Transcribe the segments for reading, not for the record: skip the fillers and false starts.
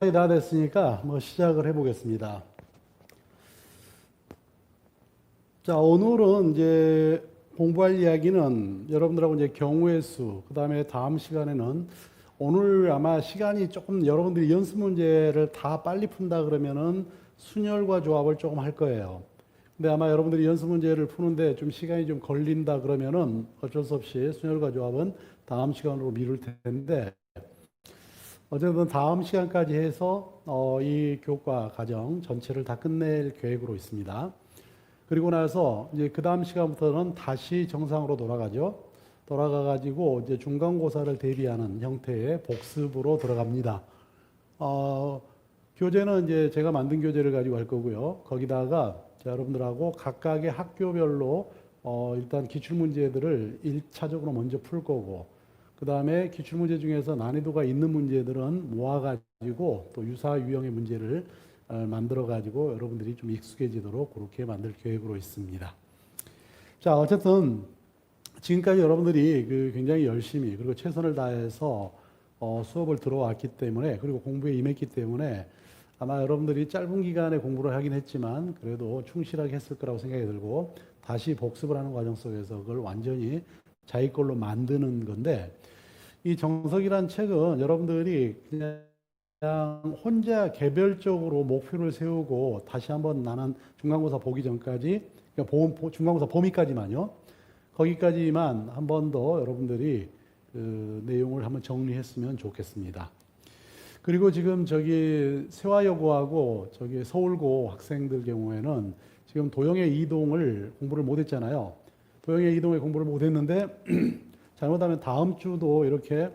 다 됐으니까 시작을 해보겠습니다. 자, 오늘은 이제 공부할 이야기는 여러분들하고 이제 경우의 수, 그 다음에 다음 시간에는 오늘 아마 시간이 조금 여러분들이 연습 문제를 다 빨리 푼다 그러면은 순열과 조합을 조금 할 거예요. 근데 아마 여러분들이 연습 문제를 푸는데 좀 시간이 좀 걸린다 그러면은 어쩔 수 없이 순열과 조합은 다음 시간으로 미룰 텐데 어쨌든 다음 시간까지 해서 이 교과 과정 전체를 다 끝낼 계획으로 있습니다. 그리고 나서 이제 그 다음 시간부터는 다시 정상으로 돌아가죠. 돌아가가지고 이제 중간고사를 대비하는 형태의 복습으로 들어갑니다. 교재는 이제 제가 만든 교재를 가지고 할 거고요. 거기다가 여러분들하고 각각의 학교별로 일단 기출문제들을 1차적으로 먼저 풀 거고, 그 다음에 기출문제 중에서 난이도가 있는 문제들은 모아가지고 또 유사 유형의 문제를 만들어가지고 여러분들이 좀 익숙해지도록 그렇게 만들 계획으로 있습니다. 자, 어쨌든 지금까지 여러분들이 굉장히 열심히 그리고 최선을 다해서 수업을 들어왔기 때문에, 그리고 공부에 임했기 때문에 아마 여러분들이 짧은 기간에 공부를 하긴 했지만 그래도 충실하게 했을 거라고 생각이 들고, 다시 복습을 하는 과정 속에서 그걸 완전히 자기 걸로 만드는 건데, 이 정석이란 책은 여러분들이 그냥 혼자 개별적으로 목표를 세우고 다시 한번 나는 중간고사 보기 전까지, 그러니까 중간고사 범위까지만요, 거기까지만 한 번 더 여러분들이 그 내용을 한번 정리했으면 좋겠습니다. 그리고 지금 저기 세화여고하고 저기 서울고 학생들 경우에는 지금 도형의 이동을 공부를 못했잖아요. 도형의 이동을 공부를 못했는데 잘못하면 다음 주도 이렇게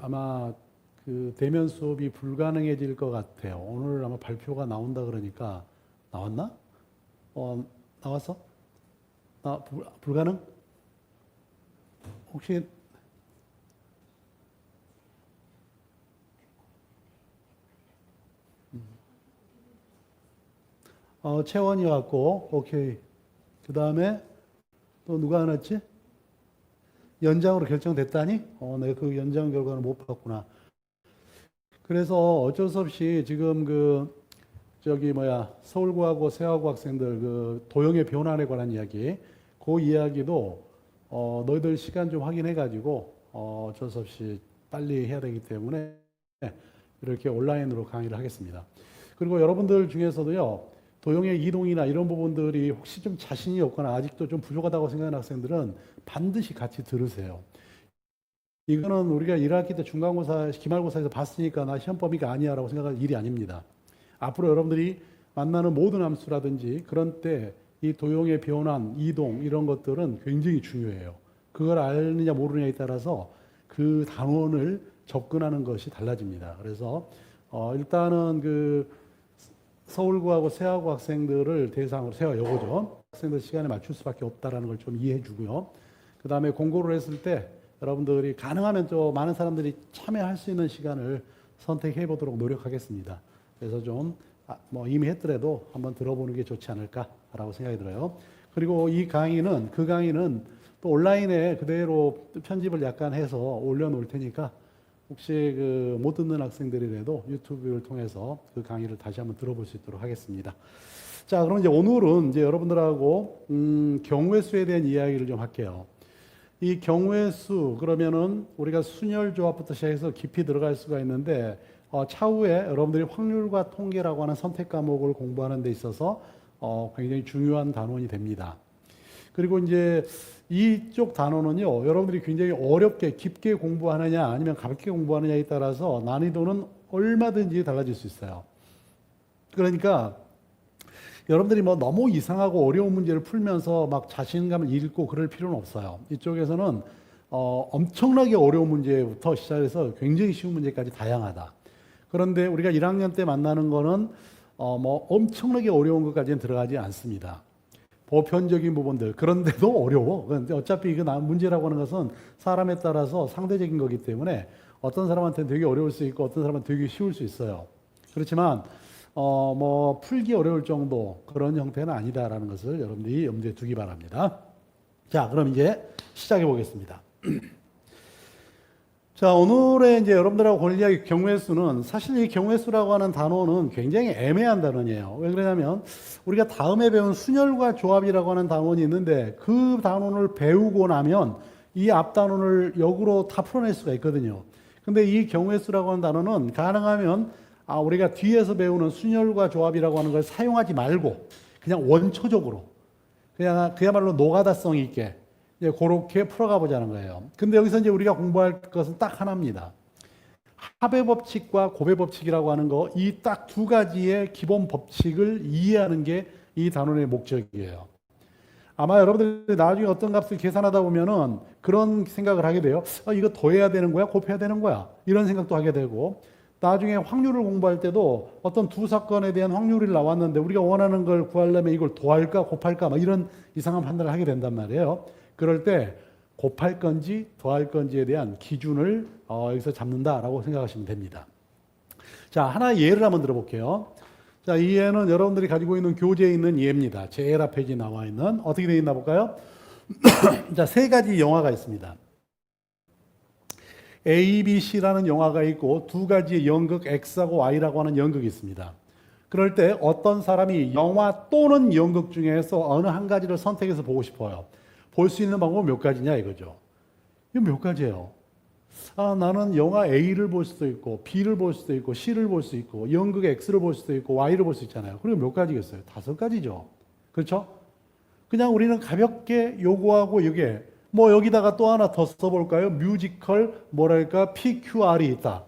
아마 대면 수업이 불가능해질 것 같아요. 오늘 아마 발표가 나온다 그러니까. 나왔나? 나왔어? 불가능? 혹시 채원이 왔고, 오케이. 그 다음에 또 누가 안 왔지? 연장으로 결정됐다니? 내가 그 연장 결과는 못 봤구나. 그래서 어쩔 수 없이 지금 서울고하고 세화고 학생들 도형의 변환에 관한 이야기, 그 이야기도 너희들 시간 좀 확인해가지고 어쩔 수 없이 빨리 해야 되기 때문에 이렇게 온라인으로 강의를 하겠습니다. 그리고 여러분들 중에서도요, 도형의 이동이나 이런 부분들이 혹시 좀 자신이 없거나 아직도 좀 부족하다고 생각하는 학생들은 반드시 같이 들으세요. 이거는 우리가 1학기 때 중간고사, 기말고사에서 봤으니까 나 시험 범위가 아니야 라고 생각할 일이 아닙니다. 앞으로 여러분들이 만나는 모든 함수라든지 그런 때 이 도형의 변환, 이동 이런 것들은 굉장히 중요해요. 그걸 아느냐 모르느냐에 따라서 그 단원을 접근하는 것이 달라집니다. 그래서 일단은 서울고하고 세화고 학생들을 대상으로, 세화여고죠, 학생들 시간에 맞출 수밖에 없다라는 걸 좀 이해해 주고요. 그 다음에 공고를 했을 때 여러분들이 가능하면 좀 많은 사람들이 참여할 수 있는 시간을 선택해 보도록 노력하겠습니다. 그래서 좀 이미 했더라도 한번 들어보는 게 좋지 않을까라고 생각이 들어요. 그리고 그 강의는 또 온라인에 그대로 편집을 약간 해서 올려놓을 테니까 혹시 못 듣는 학생들이라도 유튜브를 통해서 그 강의를 다시 한번 들어볼 수 있도록 하겠습니다. 자, 그럼 이제 오늘은 이제 여러분들하고 경우의 수에 대한 이야기를 좀 할게요. 이 경우의 수, 그러면은 우리가 순열 조합부터 시작해서 깊이 들어갈 수가 있는데, 차후에 여러분들이 확률과 통계라고 하는 선택 과목을 공부하는 데 있어서 굉장히 중요한 단원이 됩니다. 그리고 이제 이쪽 단원은요, 여러분들이 굉장히 어렵게 깊게 공부하느냐 아니면 가볍게 공부하느냐에 따라서 난이도는 얼마든지 달라질 수 있어요. 그러니까 여러분들이 너무 이상하고 어려운 문제를 풀면서 막 자신감을 잃고 그럴 필요는 없어요. 이쪽에서는 엄청나게 어려운 문제부터 시작해서 굉장히 쉬운 문제까지 다양하다. 그런데 우리가 1학년 때 만나는 거는 엄청나게 어려운 것까지는 들어가지 않습니다. 보편적인 부분들, 그런데도 어려워. 어차피 문제라고 하는 것은 사람에 따라서 상대적인 거기 때문에 어떤 사람한테는 되게 어려울 수 있고 어떤 사람한테는 되게 쉬울 수 있어요. 그렇지만 풀기 어려울 정도 그런 형태는 아니다라는 것을 여러분들이 염두에 두기 바랍니다. 자, 그럼 이제 시작해 보겠습니다. 자, 오늘의 이제 여러분들하고 볼 이야기 경우의 수는 사실 이 경우의 수라고 하는 단어는 굉장히 애매한 단어예요. 왜 그러냐면 우리가 다음에 배운 순열과 조합이라고 하는 단원이 있는데 그 단원을 배우고 나면 이 앞 단원을 역으로 다 풀어낼 수가 있거든요. 근데 이 경우의 수라고 하는 단어는 가능하면 우리가 뒤에서 배우는 순열과 조합이라고 하는 걸 사용하지 말고 그냥 원초적으로 그냥 그야말로 노가다성 있게 이제 그렇게 풀어가 보자는 거예요. 근데 여기서 이제 우리가 공부할 것은 딱 하나입니다. 합의 법칙과 고배 법칙이라고 하는 거, 이 딱 두 가지의 기본 법칙을 이해하는 게 이 단원의 목적이에요. 아마 여러분들이 나중에 어떤 값을 계산하다 보면은 그런 생각을 하게 돼요. 이거 더해야 되는 거야? 곱해야 되는 거야? 이런 생각도 하게 되고, 나중에 확률을 공부할 때도 어떤 두 사건에 대한 확률이 나왔는데 우리가 원하는 걸 구하려면 이걸 더할까 곱할까 막 이런 이상한 판단을 하게 된단 말이에요. 그럴 때 곱할 건지 더할 건지에 대한 기준을 여기서 잡는다라고 생각하시면 됩니다. 자, 하나 예를 한번 들어볼게요. 자, 이 예는 여러분들이 가지고 있는 교재에 있는 예입니다. 제일 앞 페이지에 나와 있는 어떻게 되어 있나 볼까요? 자, 세 가지 영화가 있습니다. A, B, C라는 영화가 있고 두 가지의 연극 X하고 Y라고 하는 연극이 있습니다. 그럴 때 어떤 사람이 영화 또는 연극 중에서 어느 한 가지를 선택해서 보고 싶어요. 볼 수 있는 방법은 몇 가지냐 이거죠. 이거 몇 가지예요. 나는 영화 A를 볼 수도 있고 B를 볼 수도 있고 C를 볼 수 있고 연극 X를 볼 수도 있고 Y를 볼 수 있잖아요. 그리고 몇 가지겠어요? 5가지죠. 그렇죠? 그냥 우리는 가볍게 요거하고 이게 뭐 여기다가 또 하나 더 써볼까요? 뮤지컬 뭐랄까 PQR이 있다.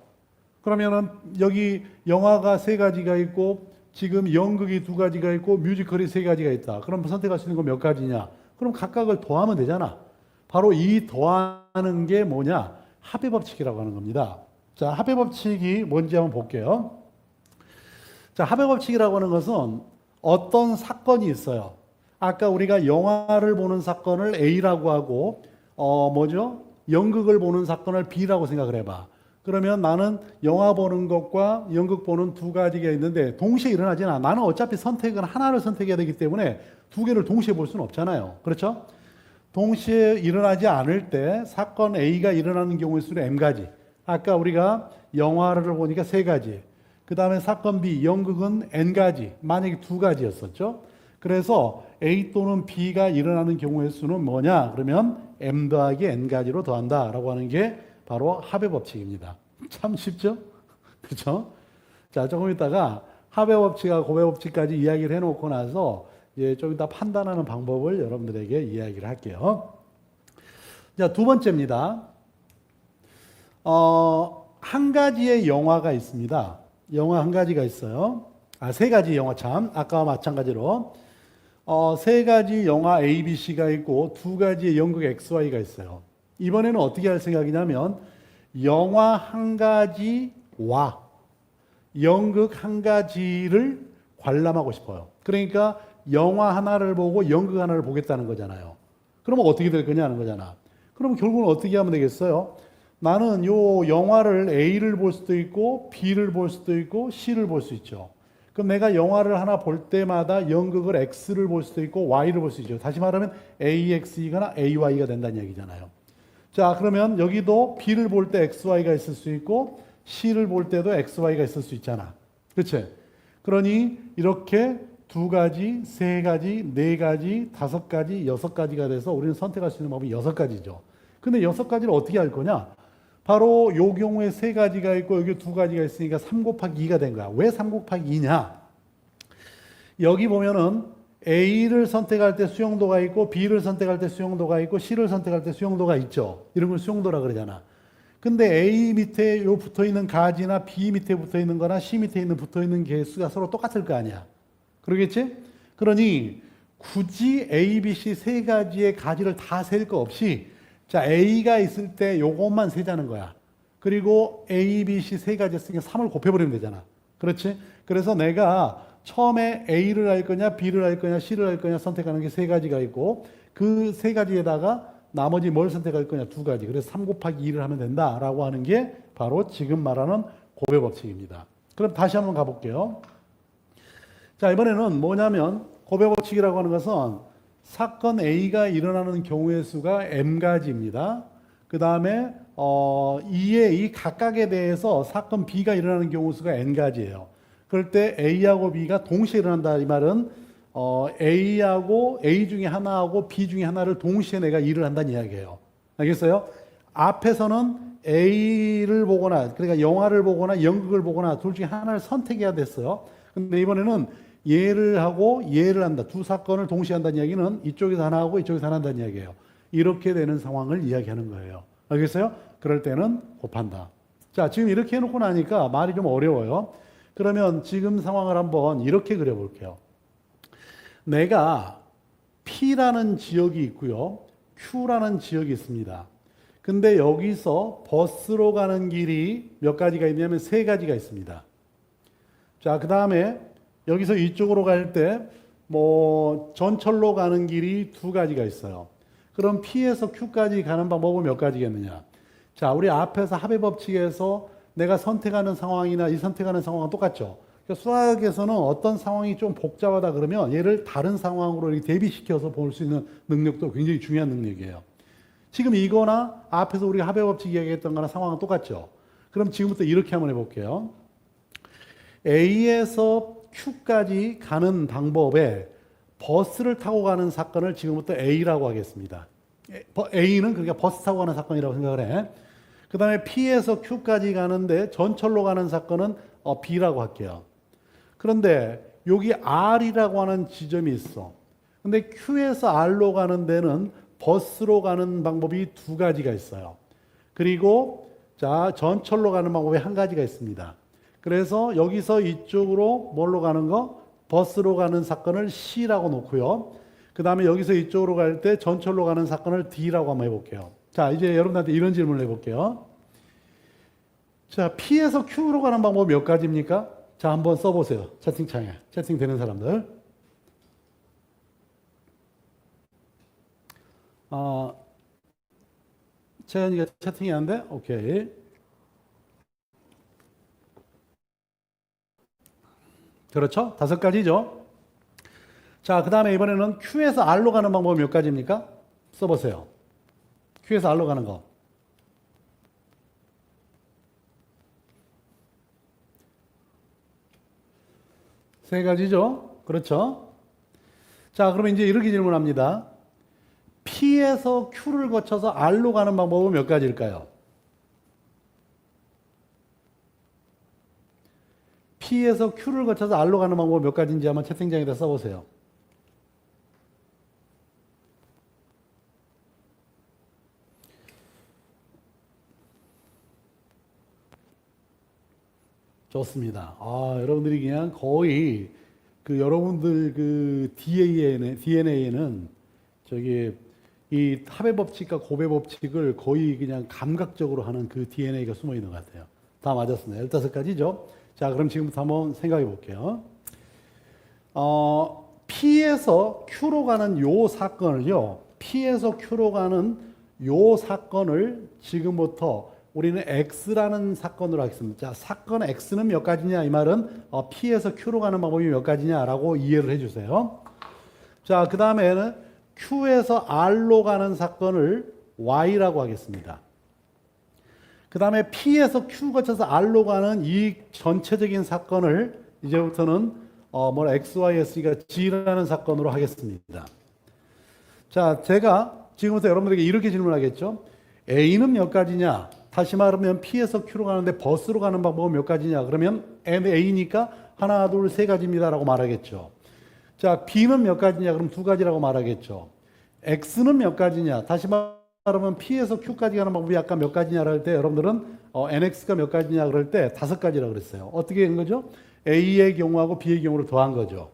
그러면은 여기 영화가 3가지가 있고 지금 연극이 2가지가 있고 뮤지컬이 3가지가 있다. 그럼 선택할 수 있는 건 몇 가지냐? 그럼 각각을 더하면 되잖아. 바로 이 더하는 게 뭐냐? 합의 법칙이라고 하는 겁니다. 자, 합의 법칙이 뭔지 한번 볼게요. 자, 합의 법칙이라고 하는 것은 어떤 사건이 있어요. 아까 우리가 영화를 보는 사건을 A라고 하고 연극을 보는 사건을 B라고 생각을 해봐. 그러면 나는 영화 보는 것과 연극 보는 2가지가 있는데 동시에 일어나지는 않아. 나는 어차피 선택은 하나를 선택해야 되기 때문에 2개를 동시에 볼 수는 없잖아요. 그렇죠? 동시에 일어나지 않을 때 사건 A가 일어나는 경우의 수는 M가지. 아까 우리가 영화를 보니까 3가지. 그 다음에 사건 B, 연극은 N가지. 만약에 2가지였었죠. 그래서 A 또는 B가 일어나는 경우의 수는 뭐냐? 그러면 M 더하기 N가지로 더한다라고 하는 게 바로 합의 법칙입니다. 참 쉽죠? 그렇죠? 자, 조금 있다가 합의 법칙과 고배 법칙까지 이야기를 해놓고 나서 이제 좀 이따 판단하는 방법을 여러분들에게 이야기를 할게요. 자, 2번째입니다. 한 가지의 영화가 있습니다. 영화 한 가지가 있어요. 3가지 영화 참. 아까와 마찬가지로 3가지 영화 A, B, C가 있고 2가지의 연극 X, Y가 있어요. 이번에는 어떻게 할 생각이냐면 영화 한 가지와 연극 한 가지를 관람하고 싶어요. 그러니까 영화 하나를 보고 연극 하나를 보겠다는 거잖아요. 그러면 어떻게 될 거냐는 거잖아. 그럼 결국은 어떻게 하면 되겠어요? 나는 요 영화를 A를 볼 수도 있고 B를 볼 수도 있고 C를 볼 수 있죠. 그럼 내가 영화를 하나 볼 때마다 연극을 X를 볼 수도 있고 Y를 볼 수 있죠. 다시 말하면 AX이거나 AY가 된다는 얘기잖아요. 자, 그러면 여기도 B를 볼 때 XY가 있을 수 있고 C를 볼 때도 XY가 있을 수 있잖아. 그렇지? 그러니 이렇게 2가지, 3가지, 4가지, 5가지, 6가지가 돼서 우리는 선택할 수 있는 방법이 6가지죠. 근데 6가지를 어떻게 할 거냐? 바로 요 경우에 3가지가 있고 여기 2가지가 있으니까 3 곱하기 2가 된 거야. 왜 3 곱하기 2냐? 여기 보면은 A를 선택할 때 수용도가 있고 B를 선택할 때 수용도가 있고 C를 선택할 때 수용도가 있죠. 이런 걸 수용도라 그러잖아. 근데 A 밑에 요 붙어 있는 가지나 B 밑에 붙어 있는 거나 C 밑에 있는 붙어 있는 개수가 서로 똑같을 거 아니야. 그러겠지? 그러니 굳이 A, B, C 3가지의 가지를 다 셀 거 없이 자, A가 있을 때 요것만 세자는 거야. 그리고 A, B, C 3가지 있으니까 3을 곱해버리면 되잖아. 그렇지? 그래서 내가 처음에 A를 할 거냐, B를 할 거냐, C를 할 거냐 선택하는 게 3가지가 있고 그 3가지에다가 나머지 뭘 선택할 거냐, 2가지. 그래서 3 곱하기 2를 하면 된다라고 하는 게 바로 지금 말하는 고배 법칙입니다. 그럼 다시 한번 가볼게요. 자, 이번에는 뭐냐면 고배 법칙이라고 하는 것은 사건 A가 일어나는 경우의 수가 M가지입니다. 그 다음에 이의 이 각각에 대해서 사건 B가 일어나는 경우 수가 n가지예요. 그럴 때 A하고 B가 동시에 일어난다. 이 말은 A하고 A 중에 하나하고 B 중에 하나를 동시에 내가 일을 한다는 이야기예요. 알겠어요? 앞에서는 A를 보거나 그러니까 영화를 보거나 연극을 보거나 둘 중에 하나를 선택해야 됐어요. 근데 이번에는 얘를 하고 얘를 한다. 두 사건을 동시에 한다는 이야기는 이쪽에서 하나 하고 이쪽에서 하나 한다는 이야기예요. 이렇게 되는 상황을 이야기하는 거예요. 알겠어요? 그럴 때는 곱한다. 자, 지금 이렇게 해놓고 나니까 말이 좀 어려워요. 그러면 지금 상황을 한번 이렇게 그려볼게요. 내가 P라는 지역이 있고요. Q라는 지역이 있습니다. 근데 여기서 버스로 가는 길이 몇 가지가 있냐면 세 가지가 있습니다. 자, 그 다음에 여기서 이쪽으로 갈 때 전철로 가는 길이 두 가지가 있어요. 그럼 P에서 Q까지 가는 방법은 몇 가지겠느냐? 자, 우리 앞에서 합의 법칙에서 내가 선택하는 상황이나 이 선택하는 상황은 똑같죠. 그러니까 수학에서는 어떤 상황이 좀 복잡하다 그러면 얘를 다른 상황으로 이렇게 대비시켜서 볼 수 있는 능력도 굉장히 중요한 능력이에요. 지금 이거나 앞에서 우리가 합의 법칙 이야기했던 거나 상황은 똑같죠. 그럼 지금부터 이렇게 한번 해볼게요. A에서 Q까지 가는 방법에 버스를 타고 가는 사건을 지금부터 A라고 하겠습니다. A는 그러니까 버스 타고 가는 사건이라고 생각을 해. 그 다음에 P에서 Q까지 가는데 전철로 가는 사건은 B라고 할게요. 그런데 여기 R이라고 하는 지점이 있어. 근데 Q에서 R로 가는 데는 버스로 가는 방법이 두 가지가 있어요. 그리고 자, 전철로 가는 방법이 한 가지가 있습니다. 그래서 여기서 이쪽으로 뭘로 가는 거? 버스로 가는 사건을 C라고 놓고요. 그 다음에 여기서 이쪽으로 갈 때 전철로 가는 사건을 D라고 한번 해볼게요. 자, 이제 여러분한테 이런 질문을 해볼게요. 자, P에서 Q로 가는 방법이 몇 가지입니까? 자, 한번 써보세요. 채팅창에. 채팅되는 사람들. 채연이가 채팅이 안 돼? 오케이. 그렇죠? 5가지죠? 자, 그 다음에 이번에는 Q에서 R로 가는 방법이 몇 가지입니까? 써보세요. Q에서 R로 가는 거. 세 가지죠? 그렇죠? 자, 그러면 이제 이렇게 질문합니다. P에서 Q를 거쳐서 R로 가는 방법은 몇 가지일까요? P에서 Q를 거쳐서 R로 가는 방법은 몇 가지인지 한번 채팅창에다 써보세요. 좋습니다. 여러분들이 그냥 거의 여러분들 DNA에는 이 합의 법칙과 고배 법칙을 거의 그냥 감각적으로 하는 그 DNA가 숨어 있는 것 같아요. 다 맞았습니다. 15가지죠. 자, 그럼 지금부터 한번 생각해 볼게요. P에서 Q로 가는 요 사건을요. P에서 Q로 가는 요 사건을 지금부터 우리는 X라는 사건으로 하겠습니다. 자, 사건 X는 몇 가지냐? 이 말은 P에서 Q로 가는 방법이 몇 가지냐라고 이해를 해주세요. 자, 그 다음에는 Q에서 R로 가는 사건을 Y라고 하겠습니다. 그 다음에 P에서 Q 거쳐서 R로 가는 이 전체적인 사건을 이제부터는 XYS가 G라는 사건으로 하겠습니다. 자, 제가 지금부터 여러분들에게 이렇게 질문하겠죠. A는 몇 가지냐? 다시 말하면 P에서 Q로 가는데 버스로 가는 방법은 몇 가지냐? 그러면 A니까 하나, 둘, 세 가지입니다라고 말하겠죠. 자, B는 몇 가지냐? 그럼 두 가지라고 말하겠죠. X는 몇 가지냐? 다시 말하면 P에서 Q까지 가는 방법이 아까 몇 가지냐를 할 때 여러분들은 NX가 몇 가지냐 그럴 때 5가지라고 그랬어요. 어떻게 한 거죠? A의 경우하고 B의 경우를 더한 거죠.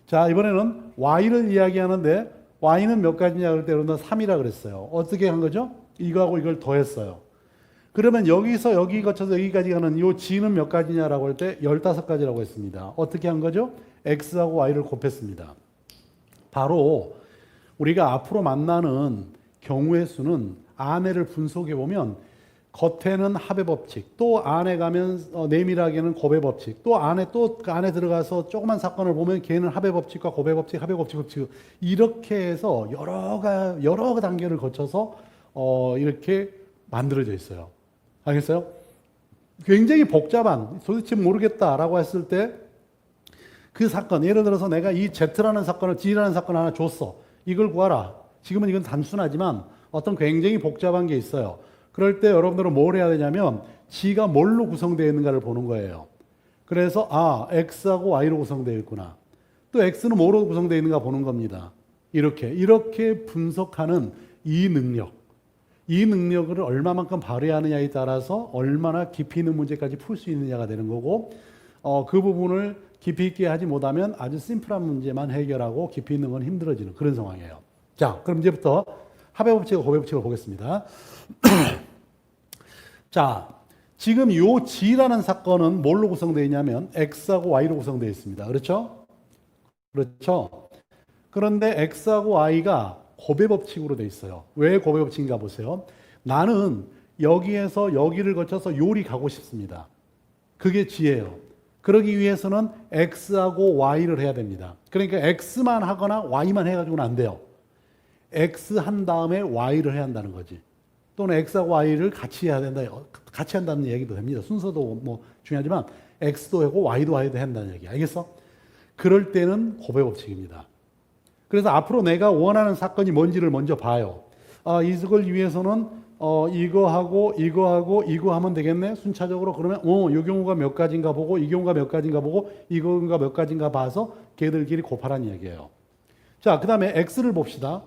자, 이번에는 Y를 이야기하는데 Y는 몇 가지냐 그럴 때 여러분들 3이라고 그랬어요. 어떻게 한 거죠? 이거하고 이걸 더했어요. 그러면 여기서 여기 거쳐서 여기까지 가는 이 G는 몇 가지냐라고 할 때 15가지라고 했습니다. 어떻게 한 거죠? X하고 Y를 곱했습니다. 바로 우리가 앞으로 만나는 경우의 수는 안에를 분석해 보면 겉에는 합의 법칙, 또 안에 가면 내밀하게는 곱의 법칙, 또 안에 들어가서 조그만 사건을 보면 걔는 합의 법칙과 곱의 법칙, 합의 법칙 이렇게 해서 여러 단계를 거쳐서 이렇게 만들어져 있어요. 알겠어요? 굉장히 복잡한, 도대체 모르겠다라고 했을 때 그 사건, 예를 들어서 내가 이 Z라는 사건을 D라는 사건을 하나 줬어. 이걸 구하라. 지금은 이건 단순하지만 어떤 굉장히 복잡한 게 있어요. 그럴 때 여러분들은 뭘 해야 되냐면 G가 뭘로 구성되어 있는가를 보는 거예요. 그래서 X하고 Y로 구성되어 있구나. 또 X는 뭐로 구성되어 있는가 보는 겁니다. 이렇게 분석하는 이 능력을 얼마만큼 발휘하느냐에 따라서 얼마나 깊이 있는 문제까지 풀 수 있느냐가 되는 거고, 그 부분을 깊이 있게 하지 못하면 아주 심플한 문제만 해결하고 깊이 있는 건 힘들어지는 그런 상황이에요. 자, 그럼 이제부터 합의법칙과 고배법칙을 보겠습니다. 자, 지금 이 G라는 사건은 뭘로 구성되어 있냐면 X하고 Y로 구성되어 있습니다. 그렇죠? 그렇죠? 그런데 X하고 Y가 고배법칙으로 되어 있어요. 왜 고배법칙인가 보세요. 나는 여기에서 여기를 거쳐서 요리 가고 싶습니다. 그게 G예요. 그러기 위해서는 X하고 Y를 해야 됩니다. 그러니까 X만 하거나 Y만 해가지고는 안 돼요. X 한 다음에 Y를 해야 한다는 거지. 또는 X하고 Y를 같이 해야 된다. 같이 한다는 얘기도 됩니다. 순서도 뭐 중요하지만 X도 하고 Y도 해야 한다는 얘기. 알겠어? 그럴 때는 고배법칙입니다. 그래서 앞으로 내가 원하는 사건이 뭔지를 먼저 봐요. 이걸 위해서는 이거 하면 되겠네. 순차적으로 그러면 이 경우가 몇 가지인가 보고 이 경우가 몇 가지인가 보고 이거가 몇 가지인가 봐서 걔들끼리 곱하라는 얘기예요. 자, 그 다음에 X를 봅시다.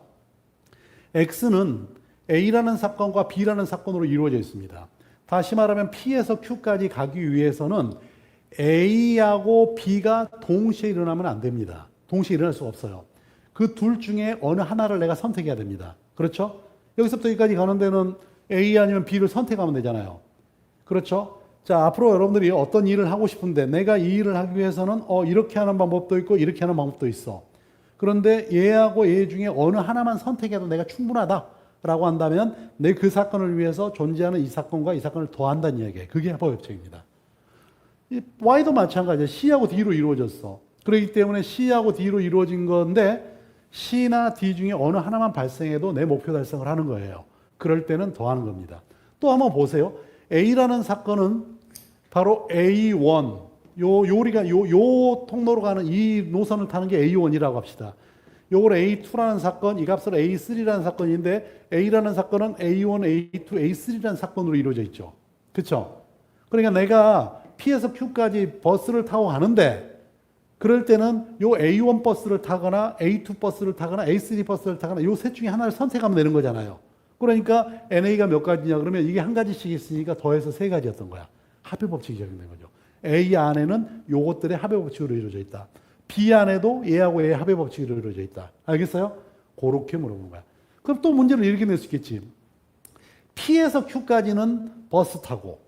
X는 A라는 사건과 B라는 사건으로 이루어져 있습니다. 다시 말하면 P에서 Q까지 가기 위해서는 A하고 B가 동시에 일어나면 안 됩니다. 동시에 일어날 수가 없어요. 그 둘 중에 어느 하나를 내가 선택해야 됩니다. 그렇죠? 여기서부터 여기까지 가는 데는 A 아니면 B를 선택하면 되잖아요. 그렇죠? 자, 앞으로 여러분들이 어떤 일을 하고 싶은데 내가 이 일을 하기 위해서는 이렇게 하는 방법도 있고 이렇게 하는 방법도 있어. 그런데 얘하고 얘 중에 어느 하나만 선택해도 내가 충분하다라고 한다면 내 그 사건을 위해서 존재하는 이 사건과 이 사건을 더한다는 이야기예요. 그게 합법협칙입니다. Y도 마찬가지예요. C하고 D로 이루어졌어. 그렇기 때문에 C하고 D로 이루어진 건데 C나 D 중에 어느 하나만 발생해도 내 목표 달성을 하는 거예요. 그럴 때는 더하는 겁니다. 또 한번 보세요. A라는 사건은 바로 A1, 요 통로로 가는 이 노선을 타는 게 A1이라고 합시다. 요걸 A2라는 사건, 이 값을 A3라는 사건인데 A라는 사건은 A1, A2, A3라는 사건으로 이루어져 있죠. 그렇죠? 그러니까 내가 P에서 Q까지 버스를 타고 가는데 그럴 때는 요 A1 버스를 타거나 A2 버스를 타거나 A3 버스를 타거나 요 셋 중에 하나를 선택하면 되는 거잖아요. 그러니까 NA가 몇 가지냐 그러면 이게 한 가지씩 있으니까 더해서 세 가지였던 거야. 합의법칙이 적용된 거죠. A 안에는 요것들의 합의법칙으로 이루어져 있다. B 안에도 얘하고 얘의 합의법칙으로 이루어져 있다. 알겠어요? 그렇게 물어본 거야. 그럼 또 문제를 이렇게 낼 수 있겠지. P에서 Q까지는 버스 타고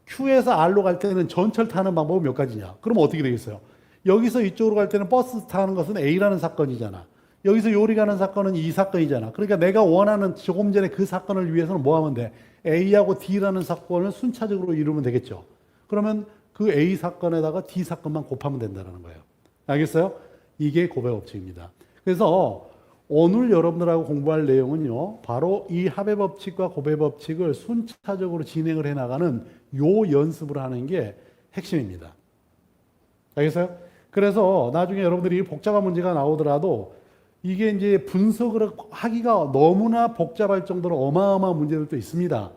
Q에서 R로 갈 때는 전철 타는 방법은 몇 가지냐? 그럼 어떻게 되겠어요? 여기서 이쪽으로 갈 때는 버스 타는 것은 A라는 사건이잖아. 여기서 요리 가는 사건은 이 사건이잖아. 그러니까 내가 원하는 조금 전에 그 사건을 위해서는 뭐 하면 돼? A하고 D라는 사건을 순차적으로 이루면 되겠죠. 그러면 그 A 사건에다가 D 사건만 곱하면 된다는 거예요. 알겠어요? 이게 고배법칙입니다. 그래서 오늘 여러분들하고 공부할 내용은요, 바로 이 합의법칙과 고배법칙을 순차적으로 진행을 해나가는 요 연습을 하는 게 핵심입니다. 알겠어요? 그래서 나중에 여러분들이 복잡한 문제가 나오더라도 이게 이제 분석을 하기가 너무나 복잡할 정도로 어마어마한 문제들도 있습니다.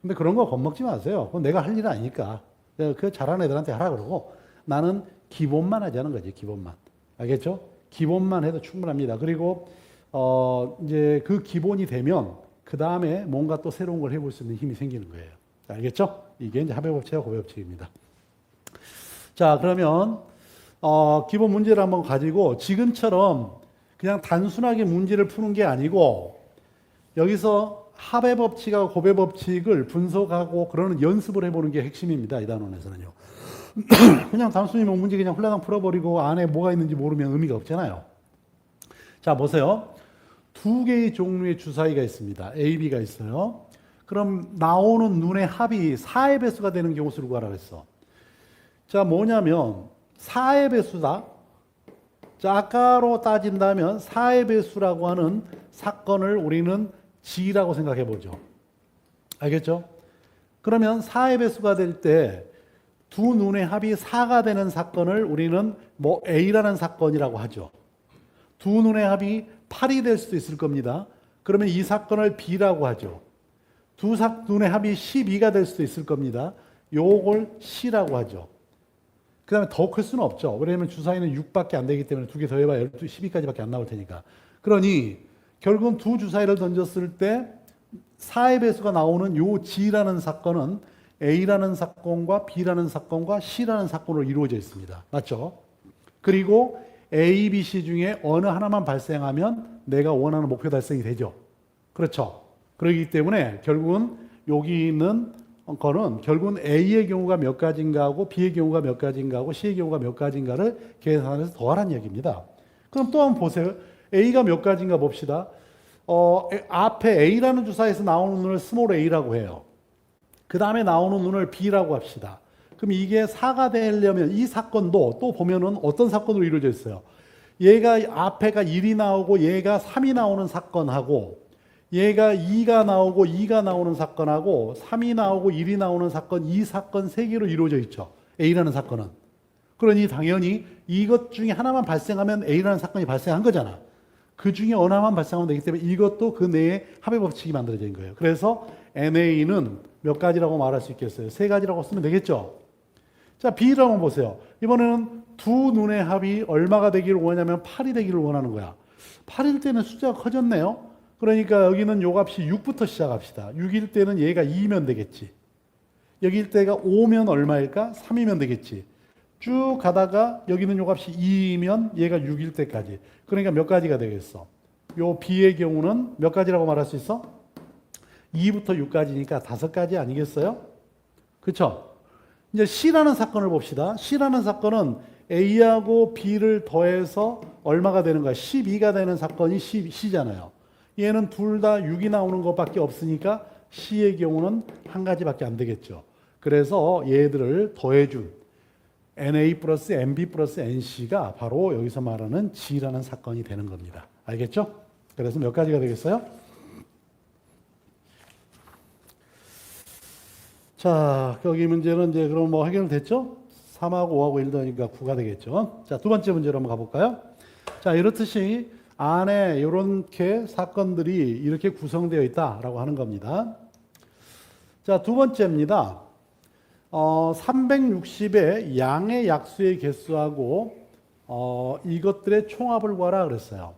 근데 그런 거 겁먹지 마세요. 그건 내가 할 일은 아니니까. 그 잘하는 애들한테 하라 그러고 나는 기본만 하자는 거지, 기본만. 알겠죠? 기본만 해도 충분합니다. 그리고 이제 그 기본이 되면 그 다음에 뭔가 또 새로운 걸 해볼 수 있는 힘이 생기는 거예요. 알겠죠? 이게 이제 합의법칙과 고배법칙입니다. 자, 그러면 기본 문제를 한번 가지고 지금처럼 그냥 단순하게 문제를 푸는 게 아니고 여기서 합의법칙하고 고배법칙을 분석하고 그러는 연습을 해보는 게 핵심입니다. 이 단원에서는요. 그냥 단순히 뭐 문제 그냥 홀라당 풀어버리고 안에 뭐가 있는지 모르면 의미가 없잖아요. 자, 보세요. 두 개의 종류의 주사위가 있습니다. A, B가 있어요. 그럼 나오는 눈의 합이 4의 배수가 되는 경우 수를 구하라고 했어. 자, 뭐냐면 4의 배수다. 자, 아까로 따진다면 4의 배수라고 하는 사건을 우리는 G라고 생각해 보죠. 알겠죠? 그러면 4의 배수가 될 때 두 눈의 합이 4가 되는 사건을 우리는 뭐 A라는 사건이라고 하죠. 두 눈의 합이 8이 될 수도 있을 겁니다. 그러면 이 사건을 B라고 하죠. 두 눈의 합이 12가 될 수도 있을 겁니다. 요걸 C라고 하죠. 그 다음에 더 클 수는 없죠. 왜냐하면 주사위는 6밖에 안 되기 때문에 두 개 더해봐야 12, 12까지밖에 안 나올 테니까. 그러니 결국은 두 주사위를 던졌을 때 4의 배수가 나오는 요 G라는 사건은 A라는 사건과 B라는 사건과 C라는 사건으로 이루어져 있습니다. 맞죠? 그리고 A, B, C 중에 어느 하나만 발생하면 내가 원하는 목표 달성이 되죠. 그렇죠? 그렇기 때문에 결국은 여기 있는 거는 결국은 A의 경우가 몇 가지인가 하고 B의 경우가 몇 가지인가 하고 C의 경우가 몇 가지인가를 계산해서 더하라는 얘기입니다. 그럼 또 한번 보세요. A가 몇 가지인가 봅시다. 앞에 A라는 주사에서 나오는 눈을 스몰 a라고 해요. 그 다음에 나오는 눈을 B라고 합시다. 그럼 이게 4가 되려면 이 사건도 또 보면은 어떤 사건으로 이루어져 있어요. 얘가 앞에가 1이 나오고 얘가 3이 나오는 사건하고 얘가 2가 나오고 2가 나오는 사건하고 3이 나오고 1이 나오는 사건, 이 사건 3개로 이루어져 있죠. A라는 사건은. 그러니 당연히 이것 중에 하나만 발생하면 A라는 사건이 발생한 거잖아. 그 중에 어느 하나만 발생하면 되기 때문에 이것도 그 내에 합의 법칙이 만들어진 거예요. 그래서 NA는 몇 가지라고 말할 수 있겠어요? 3가지라고 쓰면 되겠죠. 자, B를 한번 보세요. 이번에는 두 눈의 합이 얼마가 되기를 원하냐면 8이 되기를 원하는 거야. 8일 때는 숫자가 커졌네요. 그러니까 여기는 요 값이 6부터 시작합시다. 6일 때는 얘가 2면 되겠지. 여기일 때가 5면 얼마일까? 3이면 되겠지. 쭉 가다가 여기는 요 값이 2이면 얘가 6일 때까지. 그러니까 몇 가지가 되겠어? 요 B의 경우는 몇 가지라고 말할 수 있어? 2부터 6까지니까 5가지 아니겠어요? 그렇죠? 이제 C라는 사건을 봅시다. C라는 사건은 A하고 B를 더해서 얼마가 되는 거야? 12가 되는 사건이 C잖아요. 얘는 둘 다 6이 나오는 것밖에 없으니까 C의 경우는 한 가지밖에 안 되겠죠. 그래서 얘들을 더해준 NA 플러스 NB 플러스 NC가 바로 여기서 말하는 G라는 사건이 되는 겁니다. 알겠죠? 그래서 몇 가지가 되겠어요? 자, 여기 문제는 이제 그럼 뭐 해결됐죠? 3하고 5하고 1 더하니까 9가 되겠죠. 자, 두 번째 문제로 한번 가볼까요? 자, 이렇듯이 안에 이렇게 사건들이 이렇게 구성되어 있다라고 하는 겁니다. 자, 두 번째입니다. 360의 양의 약수의 개수하고 이것들의 총합을 구하라 그랬어요.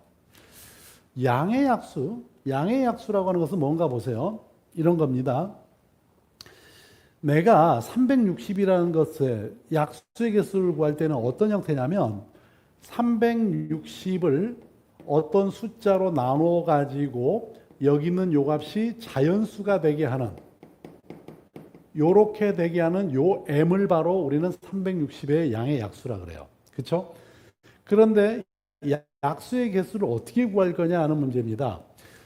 양의 약수라고 하는 것은 뭔가 보세요. 이런 겁니다. 내가 360이라는 것의 약수의 개수를 구할 때는 어떤 형태냐면 360을 어떤 숫자로 나눠 가지고 여기 있는 요 값이 자연수가 되게 하는 요렇게 되게 하는 요 m을 바로 우리는 360의 양의 약수라 그래요. 그렇죠? 그런데 약수의 개수를 어떻게 구할 거냐 하는 문제입니다.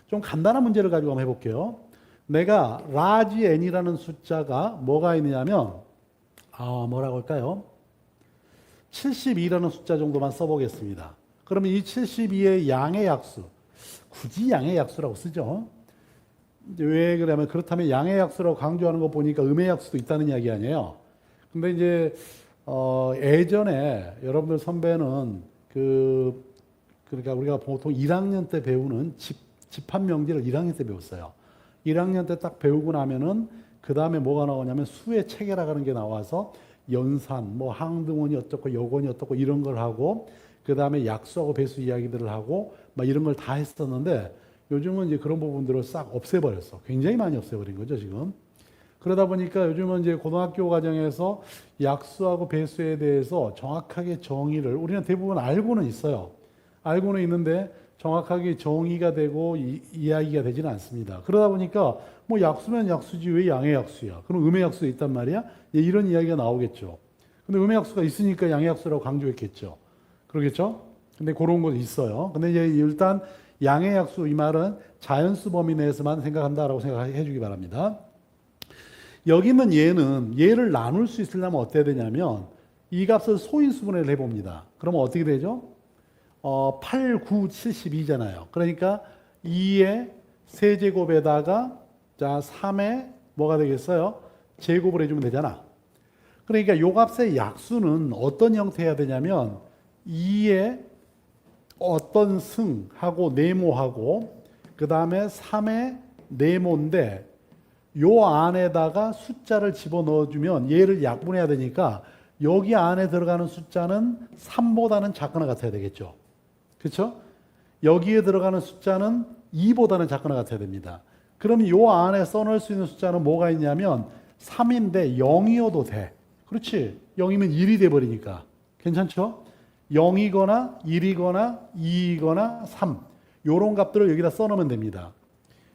좀 간단한 문제를 가지고 한번 해볼게요. 내가 라지 n이라는 숫자가 뭐가 있느냐면 뭐라고 할까요? 72라는 숫자 정도만 써보겠습니다. 그러면 이 72의 양의 약수, 굳이 양의 약수라고 쓰죠. 왜 그러냐면 그렇다면 양의 약수라고 강조하는 거 보니까 음의 약수도 있다는 이야기 아니에요. 근데 이제 예전에 여러분들 선배는 그러니까 우리가 보통 1학년 때 배우는 집합 명제를 1학년 때 배웠어요. 1학년 때 딱 배우고 나면은 그 다음에 뭐가 나오냐면 수의 체계라는 게 나와서 연산, 뭐 항등원이 어떻고 여건이 어떻고 이런 걸 하고 그 다음에 약수하고 배수 이야기들을 하고 막 이런 걸 다 했었는데 요즘은 이제 그런 부분들을 싹 없애버렸어. 굉장히 많이 없애버린 거죠, 지금. 그러다 보니까 요즘은 이제 고등학교 과정에서 약수하고 배수에 대해서 정확하게 정의를 우리는 대부분 알고는 있어요. 알고는 있는데 정확하게 정의가 되고 이야기가 되지는 않습니다. 그러다 보니까 뭐 약수면 약수지 왜 양의 약수야? 그럼 음의 약수도 있단 말이야? 이런 이야기가 나오겠죠. 근데 음의 약수가 있으니까 양의 약수라고 강조했겠죠. 그러겠죠? 근데 그런 거 있어요. 근데 이제 일단 양의 약수 이 말은 자연수 범위 내에서만 생각한다라고 생각해 주기 바랍니다. 여기 있는 얘를 나눌 수 있으려면 어때야 되냐면 이 값을 소인수분해를 해봅니다. 그러면 어떻게 되죠? 8, 9, 72잖아요. 그러니까 2의 세제곱에다가 자 3의 뭐가 되겠어요? 제곱을 해주면 되잖아. 그러니까 요 값의 약수는 어떤 형태여야 되냐면 2의 어떤 승하고 네모하고 그 다음에 3의 네모인데 요 안에다가 숫자를 집어넣어주면 얘를 약분해야 되니까 여기 안에 들어가는 숫자는 3보다는 작거나 같아야 되겠죠. 그렇죠? 여기에 들어가는 숫자는 2보다는 작거나 같아야 됩니다. 그럼 요 안에 써놓을 수 있는 숫자는 뭐가 있냐면 3인데 0이어도 돼. 그렇지? 0이면 1이 돼버리니까. 괜찮죠? 0이거나 1이거나 2이거나 3 요런 값들을 여기다 써놓으면 됩니다.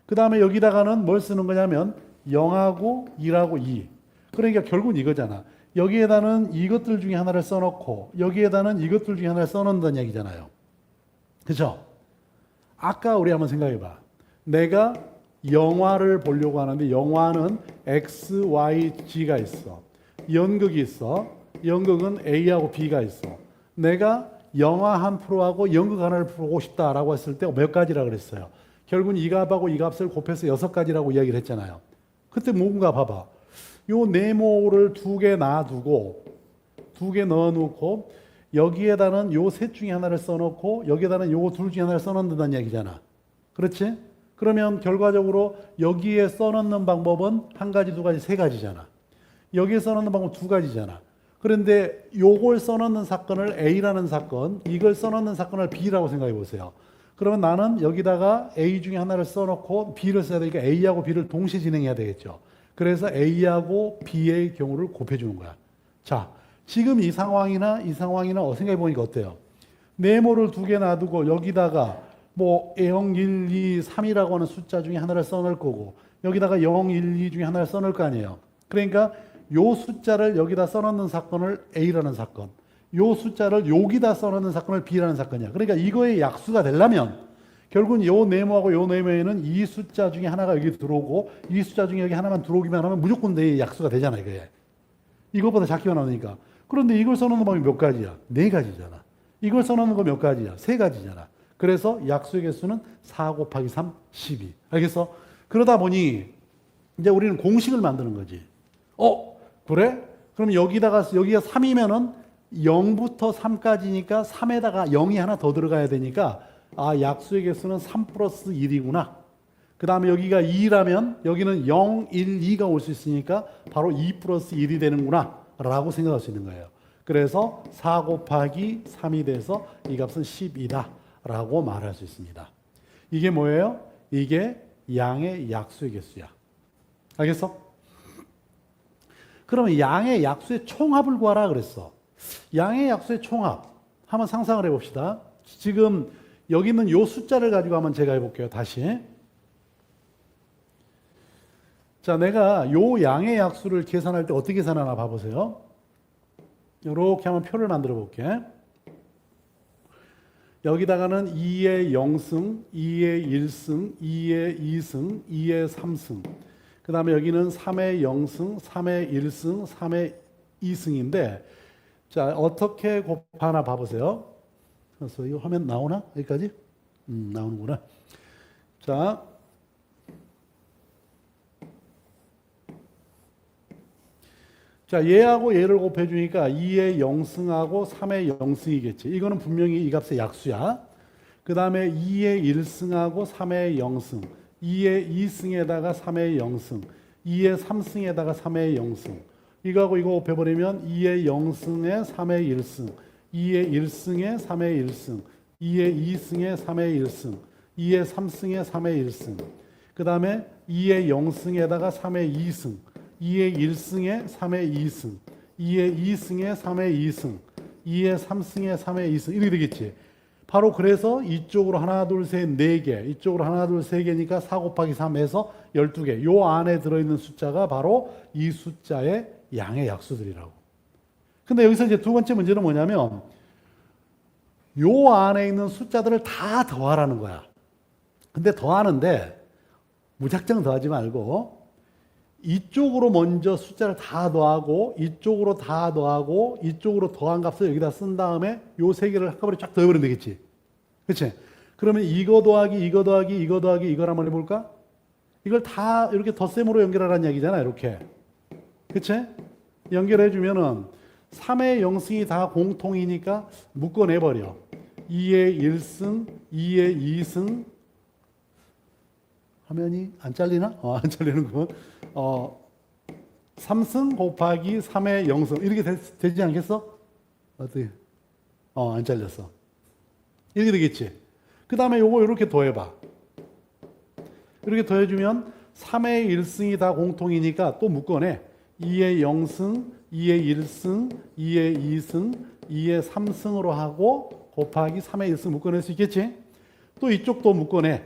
그 다음에 여기다가는 뭘 쓰는 거냐면 0하고 1하고 2. 그러니까 결국은 이거잖아. 여기에다는 이것들 중에 하나를 써놓고 여기에다는 이것들 중에 하나를 써놓는다는 얘기잖아요. 그렇죠? 아까 우리 한번 생각해봐. 내가 영화를 보려고 하는데 영화는 X, Y, G가 있어. 연극이 있어. 연극은 A하고 B가 있어. 내가 영화 한 프로하고 연극 하나를 보고 싶다라고 했을 때 몇 가지라 그랬어요? 결국은 이 값하고 이 값을 곱해서 6가지라고 이야기를 했잖아요. 그때 뭔가 봐봐. 요 네모를 2개 놔두고 2개 넣어놓고 여기에다는 요 셋 중에 하나를 써놓고 여기에다는 요 둘 중에 하나를 써놓는다는 얘기잖아. 그렇지? 그러면 결과적으로 여기에 써놓는 방법은 한 가지, 두 가지, 세 가지잖아. 여기에 써놓는 방법 두 가지잖아. 그런데 요걸 써놓는 사건을 A라는 사건, 이걸 써놓는 사건을 B라고 생각해 보세요. 그러면 나는 여기다가 A 중에 하나를 써놓고 B를 써야 되니까 A하고 B를 동시에 진행해야 되겠죠. 그래서 A하고 B의 경우를 곱해주는 거야. 자, 지금 이 상황이나 생각해 보니까 어때요? 네모를 2개 놔두고 여기다가 뭐 0, 1, 2, 3이라고 하는 숫자 중에 하나를 써놓을 거고 여기다가 0, 1, 2 중에 하나를 써놓을 거 아니에요. 그러니까 요 숫자를 여기다 써놓는 사건을 A라는 사건, 요 숫자를 여기다 써놓는 사건을 B라는 사건이야. 그러니까 이거의 약수가 되려면 결국은 요 네모하고 요 네모에는 이 숫자 중에 하나가 여기 들어오고 이 숫자 중에 여기 하나만 들어오기만 하면 무조건 내 약수가 되잖아. 이게 이것보다 작기만 하니까. 그런데 이걸 써놓는 방법이 몇 가지야? 4가지잖아. 이걸 써놓는 거 몇 가지야? 3가지잖아. 그래서 약수의 개수는 4 곱하기 3, 12. 알겠어? 그러다 보니 이제 우리는 공식을 만드는 거지. 그래? 그럼 여기가 3이면은 0부터 3까지니까 3에다가 0이 하나 더 들어가야 되니까 약수의 개수는 3 플러스 1이구나. 그 다음에 여기가 2라면 여기는 0, 1, 2가 올 수 있으니까 바로 2 플러스 1이 되는구나 라고 생각할 수 있는 거예요. 그래서 4 곱하기 3이 돼서 이 값은 10이다 라고 말할 수 있습니다. 이게 뭐예요? 이게 양의 약수의 개수야. 알겠어? 그러면 양의 약수의 총합을 구하라 그랬어. 양의 약수의 총합 한번 상상을 해봅시다. 지금 여기 있는 요 숫자를 가지고 한번 제가 해볼게요. 다시. 자, 내가 요 양의 약수를 계산할 때 어떻게 계산하나 봐보세요. 이렇게 한번 표를 만들어 볼게. 여기다가는 2의 0승, 2의 1승, 2의 2승, 2의 3승. 그 다음에 여기는 3의 0승, 3의 1승, 3의 2승인데, 자, 어떻게 곱하나 봐보세요. 그래서 이 화면 나오나? 여기까지? 나오는구나. 자, 얘하고 얘를 곱해주니까 2의 0승하고 3의 0승이겠지. 이거는 분명히 이 값의 약수야. 그 다음에 2의 1승하고 3의 0승, 2의 2승에다가 3의 0승, 2의 3승에다가 3의 0승. 이거하고 이거 곱해버리면 2의 0승에 3의 1승, 2의 1승에 3의 1승, 2의 2승에 3의 1승, 2의 3승에 3의 1승. 그 다음에 2의 0승에다가 3의 2승, 2의 1승에 3의 2승, 2의 2승에 3의 2승, 2의 3승에 3의 2승. 이렇게 되겠지. 바로 그래서 이쪽으로 하나, 둘, 셋, 4개, 이쪽으로 하나, 둘, 3개니까 4 곱하기 3에서 12개. 요 안에 들어있는 숫자가 바로 이 숫자의 양의 약수들이라고. 근데 여기서 이제 두 번째 문제는 뭐냐면 요 안에 있는 숫자들을 다 더하라는 거야. 근데 더하는데 무작정 더하지 말고 이쪽으로 먼저 숫자를 다 더하고 이쪽으로 다 더하고 이쪽으로 더한 값을 여기다 쓴 다음에 요 세 개를 한꺼번에 쫙 더해버리면 되겠지. 그렇지? 그러면 이거 더하기 이거 더하기 이거 더하기 이걸 한번 해볼까? 이걸 다 이렇게 덧셈으로 연결하라는 얘기잖아, 이렇게. 그치? 연결해주면은 3의 영승이 다 공통이니까 묶어내버려. 2의 1승, 2의 2승. 화면이 안 잘리나? 안 잘리는군. 3승 곱하기 3의 0승. 이렇게 되지 않겠어? 어떻게? 안 잘렸어. 이렇게 되겠지? 그 다음에 요거 이렇게 더해봐. 이렇게 더해주면 3의 1승이 다 공통이니까 또 묶어내. 2의 0승, 2의 1승, 2의 2승, 2의 3승으로 하고 곱하기 3의 1승 묶어낼 수 있겠지? 또 이쪽도 묶어내.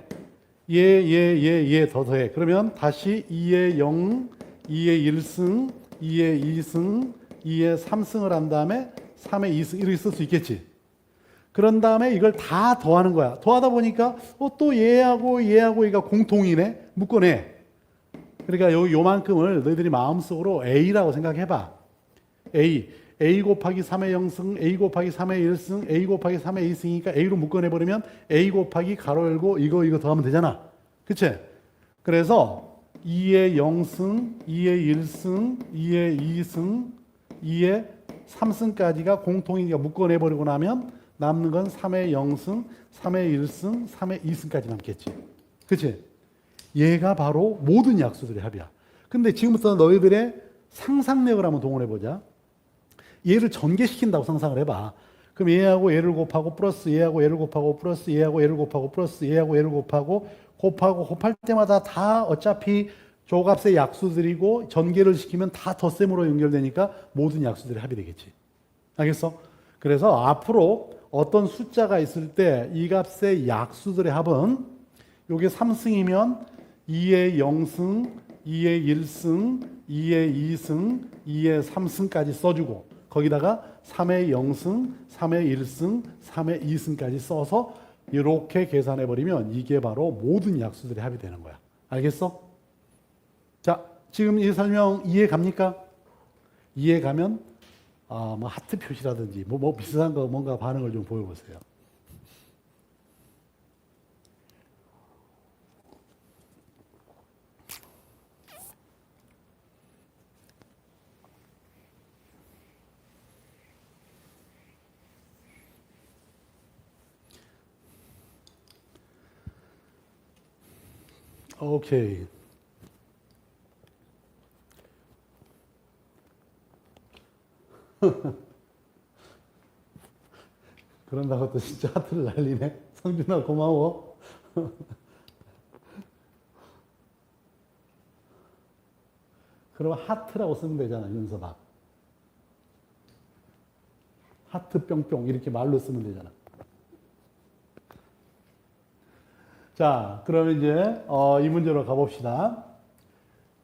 더 더해. 그러면 다시 2의 0, 2의 1승, 2의 2승, 2의 3승을 한 다음에 3의 2승 이렇게 쓸 수 있겠지? 그런 다음에 이걸 다 더하는 거야. 더하다 보니까 또 얘하고 얘가 공통이네. 묶어내. 그러니까 요만큼을 너희들이 마음속으로 A라고 생각해봐. A 곱하기 3의 0승, A 곱하기 3의 1승, A 곱하기 3의 2승이니까 A로 묶어내버리면 A 곱하기 가로 열고 이거 더하면 되잖아. 그치? 그래서 2의 0승, 2의 1승, 2의 2승, 2의 3승까지가 공통이니까 묶어내버리고 나면 남는 건 3의 0승, 3의 1승, 3의 2승까지 남겠지. 그치? 얘가 바로 모든 약수들의 합이야. 근데 지금부터 너희들의 상상력을 한번 동원해보자. 얘를 전개시킨다고 상상을 해봐. 그럼 얘하고 얘를 곱하고 플러스 얘하고 얘를 곱하고 플러스 얘하고 얘를 곱하고 플러스 얘하고 얘를 곱할 때마다 다 어차피 조값의 약수들이고 전개를 시키면 다 덧셈으로 연결되니까 모든 약수들의 합이 되겠지. 알겠어? 그래서 앞으로 어떤 숫자가 있을 때 이 값의 약수들의 합은 요게 3승이면 2의 0승, 2의 1승, 2의 2승, 2의 3승까지 써주고 거기다가 3의 0승, 3의 1승, 3의 2승까지 써서 이렇게 계산해버리면 이게 바로 모든 약수들의 합이 되는 거야. 알겠어? 자, 지금 이 설명 이해 갑니까? 이해 가면 뭐 하트 표시라든지 뭐 비슷한 거 뭔가 반응을 좀 보여보세요. 오케이. 그런다고 또 진짜 하트를 날리네. 성준아 고마워. 그럼 하트라고 쓰면 되잖아, 윤서박. 하트 뿅뿅 이렇게 말로 쓰면 되잖아. 자, 그러면 이제 이 문제로 가봅시다.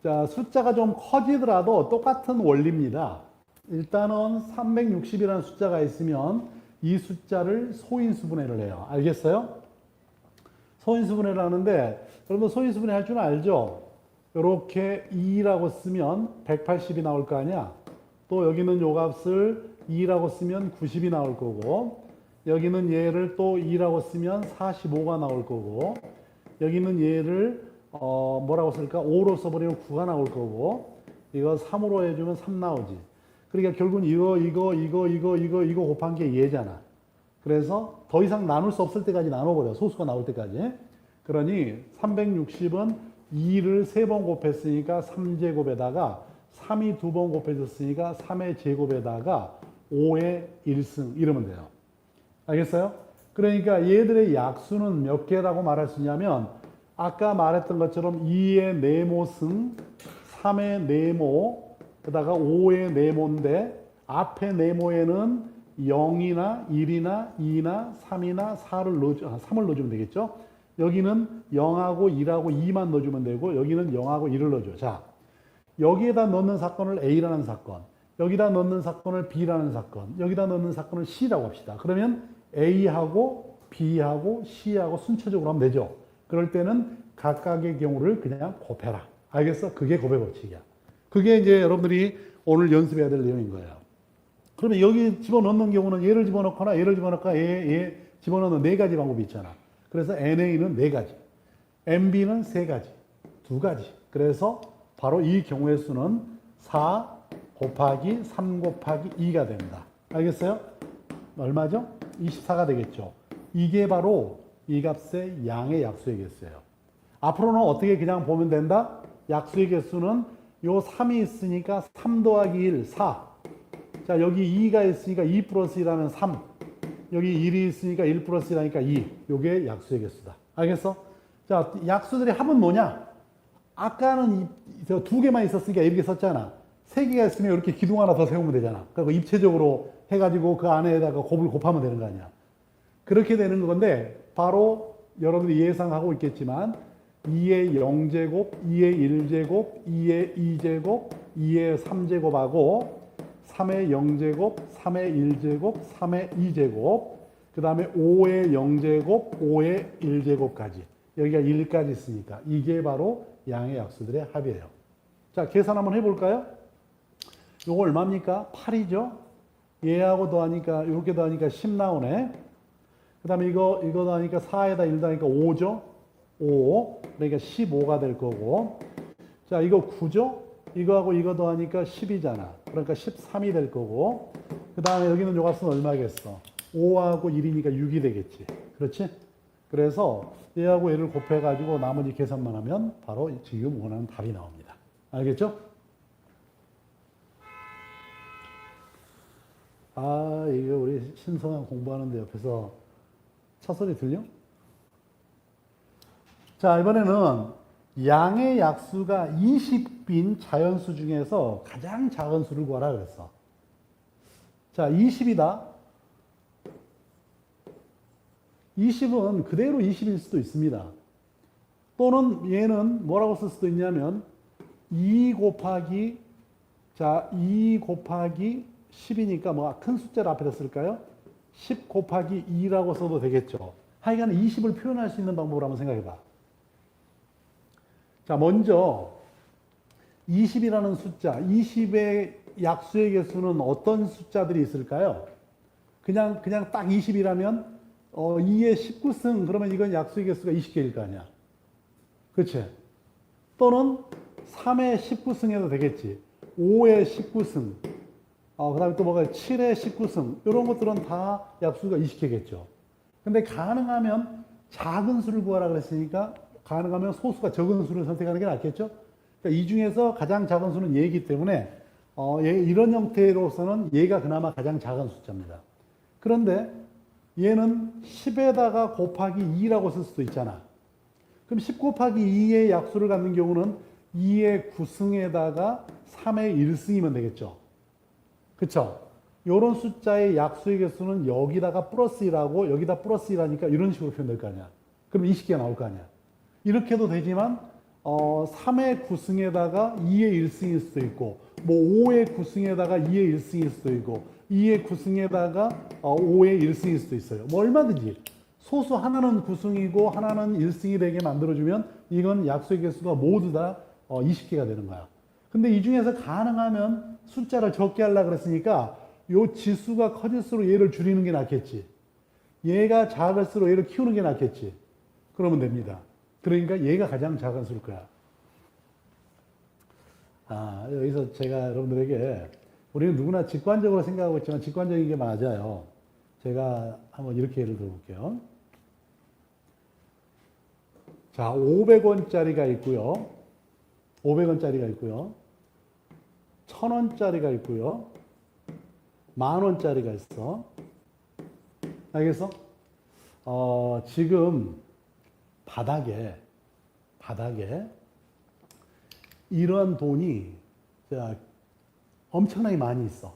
자, 숫자가 좀 커지더라도 똑같은 원리입니다. 일단은 360이라는 숫자가 있으면 이 숫자를 소인수분해를 해요. 알겠어요? 소인수분해를 하는데 여러분 소인수분해 할 줄 알죠? 이렇게 2라고 쓰면 180이 나올 거 아니야? 또 여기는 요 값을 2라고 쓰면 90이 나올 거고 여기는 얘를 또 2라고 쓰면 45가 나올 거고 여기는 얘를 뭐라고 쓸까? 5로 써버리면 9가 나올 거고 이거 3으로 해주면 3 나오지. 그러니까 결국은 이거 곱한 게 얘잖아. 그래서 더 이상 나눌 수 없을 때까지 나눠버려. 소수가 나올 때까지. 그러니 360은 2를 3번 곱했으니까 3제곱에다가 3이 2번 곱해졌으니까 3의 제곱에다가 5의 1승 이러면 돼요. 알겠어요? 그러니까 얘들의 약수는 몇 개라고 말할 수 있냐면 아까 말했던 것처럼 2의 네모승, 3의 네모, 그다가 5의 네모인데 앞에 네모에는 0이나 1이나 2나 3이나 3을 넣어주면 되겠죠? 여기는 0하고 1하고 2만 넣어주면 되고 여기는 0하고 1을 넣어줘. 자, 여기에다 넣는 사건을 A라는 사건, 여기다 넣는 사건을 B라는 사건, 여기다 넣는 사건을 C라고 합시다. 그러면 A하고 B하고 C하고 순차적으로 하면 되죠. 그럴 때는 각각의 경우를 그냥 곱해라. 알겠어? 그게 곱의 법칙이야. 그게 이제 여러분들이 오늘 연습해야 될 내용인 거예요. 그러면 여기 집어넣는 경우는 얘를 집어넣거나 얘를 집어넣거나 얘 집어넣는 4가지 방법이 있잖아. 그래서 NA는 4가지, MB는 3가지, 두 가지. 그래서 바로 이 경우의 수는 4 곱하기 3 곱하기 2가 됩니다. 알겠어요? 얼마죠? 24가 되겠죠. 이게 바로 이 값의 양의 약수의 개수예요. 앞으로는 어떻게 그냥 보면 된다? 약수의 개수는 요 3이 있으니까 3 더하기 1, 4. 자, 여기 2가 있으니까 2 플러스 1하면 3. 여기 1이 있으니까 1 플러스 1하니까 2. 요게 약수의 개수다. 알겠어? 자, 약수들의 합은 뭐냐? 아까는 두 개만 있었으니까 이렇게 썼잖아. 세 개가 있으면 이렇게 기둥 하나 더 세우면 되잖아. 그리고 입체적으로 해가지고 그 안에다가 곱을 곱하면 되는 거 아니야. 그렇게 되는 건데, 바로 여러분들이 예상하고 있겠지만, 2의 0제곱, 2의 1제곱, 2의 2제곱, 2의 3제곱하고, 3의 0제곱, 3의 1제곱, 3의 2제곱, 그 다음에 5의 0제곱, 5의 1제곱까지. 여기가 1까지 있으니까 이게 바로 양의 약수들의 합이에요. 자, 계산 한번 해볼까요? 요거 얼마입니까? 8이죠? 얘하고 더하니까, 이렇게 더하니까 10 나오네. 그 다음에 이거 더하니까 4에다 1 더하니까 5죠? 5. 그러니까 15가 될 거고. 자, 이거 9죠? 이거하고 이거 더하니까 10이잖아. 그러니까 13이 될 거고. 그 다음에 여기는 요 값은 얼마겠어? 5하고 1이니까 6이 되겠지. 그렇지? 그래서 얘하고 얘를 곱해가지고 나머지 계산만 하면 바로 지금 원하는 답이 나옵니다. 알겠죠? 아, 이거 우리 신성한 공부하는데 옆에서 차 소리 들려? 자, 이번에는 양의 약수가 20인 자연수 중에서 가장 작은 수를 구하라 그랬어. 자, 20이다. 20은 그대로 20일 수도 있습니다. 또는 얘는 뭐라고 쓸 수도 있냐면 2 곱하기 10이니까 뭐 큰 숫자를 앞에다 쓸까요? 10 곱하기 2라고 써도 되겠죠. 하여간 20을 표현할 수 있는 방법을 한번 생각해 봐. 자, 먼저 20이라는 숫자, 20의 약수의 개수는 어떤 숫자들이 있을까요? 그냥 딱 20이라면 2의 19승, 그러면 이건 약수의 개수가 20개일 거 아니야. 그치? 또는 3의 19승 해도 되겠지. 5의 19승, 그 다음에 또 뭐가 7의 19승, 이런 것들은 다 약수가 20개겠죠. 근데 가능하면 작은 수를 구하라 그랬으니까 가능하면 소수가 적은 수를 선택하는 게 낫겠죠? 그러니까 이 중에서 가장 작은 수는 얘이기 때문에 이런 형태로서는 얘가 그나마 가장 작은 숫자입니다. 그런데 얘는 10에다가 곱하기 2라고 쓸 수도 있잖아. 그럼 10 곱하기 2의 약수를 갖는 경우는 2의 9승에다가 3의 1승이면 되겠죠. 그쵸? 요런 숫자의 약수의 개수는 여기다가 플러스 1하고 여기다 플러스 1하니까 이런 식으로 표현될 거 아니야. 그럼 20개가 나올 거 아니야. 이렇게 해도 되지만 3의 9승에다가 2의 1승일 수도 있고 뭐 5의 9승에다가 2의 1승일 수도 있고 2의 9승에다가 5의 1승일 수도 있어요. 뭐 얼마든지 소수 하나는 9승이고 하나는 1승이 되게 만들어주면 이건 약수의 개수가 모두 다 20개가 되는 거야. 근데 이 중에서 가능하면 숫자를 적게 하려고 그랬으니까 요 지수가 커질수록 얘를 줄이는 게 낫겠지. 얘가 작을수록 얘를 키우는 게 낫겠지. 그러면 됩니다. 그러니까 얘가 가장 작은 수일 거야. 여기서 제가 여러분들에게 우리는 누구나 직관적으로 생각하고 있지만 직관적인 게 맞아요. 제가 한번 이렇게 예를 들어볼게요. 자, 500원짜리가 있고요. 500원짜리가 있고요. 1000원짜리가 있고요. 10,000원짜리가 있어. 알겠어? 지금 바닥에 이러한 돈이 엄청나게 많이 있어.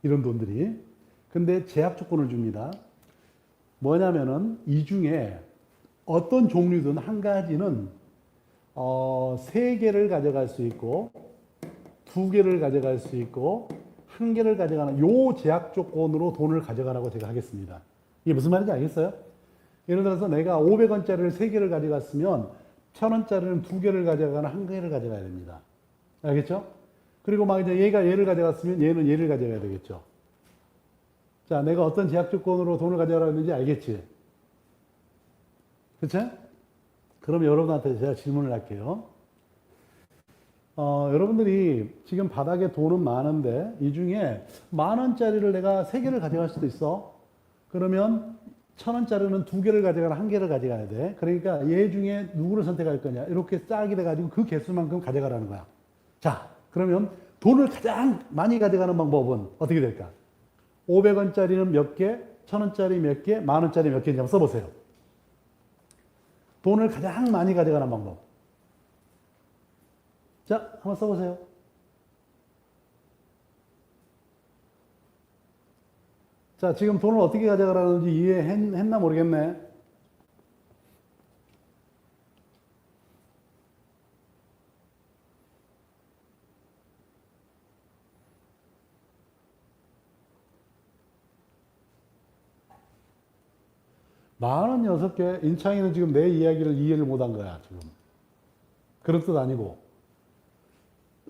이런 돈들이. 근데 제약 조건을 줍니다. 뭐냐면은 이 중에 어떤 종류든 한 가지는 3개를 가져갈 수 있고 2개를 가져갈 수 있고 1개를 가져가는 요 제약 조건으로 돈을 가져가라고 제가 하겠습니다. 이게 무슨 말인지 알겠어요? 예를 들어서 내가 500원짜리를 3개를 가져갔으면 1000원짜리는 2개를 가져가거나 1개를 가져가야 됩니다. 알겠죠? 그리고 막 이제 얘가 얘를 가져갔으면 얘는 얘를 가져가야 되겠죠. 자, 내가 어떤 제약 조건으로 돈을 가져가라고 했는지 알겠지? 그치? 그럼 여러분한테 제가 질문을 할게요. 여러분들이 지금 바닥에 돈은 많은데 이 중에 10,000원짜리를 내가 3개를 가져갈 수도 있어. 그러면 1,000원짜리는 2개를 가져가나 1개를 가져가야 돼. 그러니까 얘 중에 누구를 선택할 거냐. 이렇게 짝이 돼가지고 그 개수만큼 가져가라는 거야. 자, 그러면 돈을 가장 많이 가져가는 방법은 어떻게 될까? 500원짜리는 몇 개, 1,000원짜리 몇 개, 10,000원짜리 몇 개인지 한번 써보세요. 돈을 가장 많이 가져가는 방법. 자, 한번 써보세요. 자, 지금 돈을 어떻게 가져가라는지 이해했나 모르겠네. 만원 6개, 인창이는 지금 내 이야기를 이해를 못한 거야, 지금. 그런 뜻 아니고.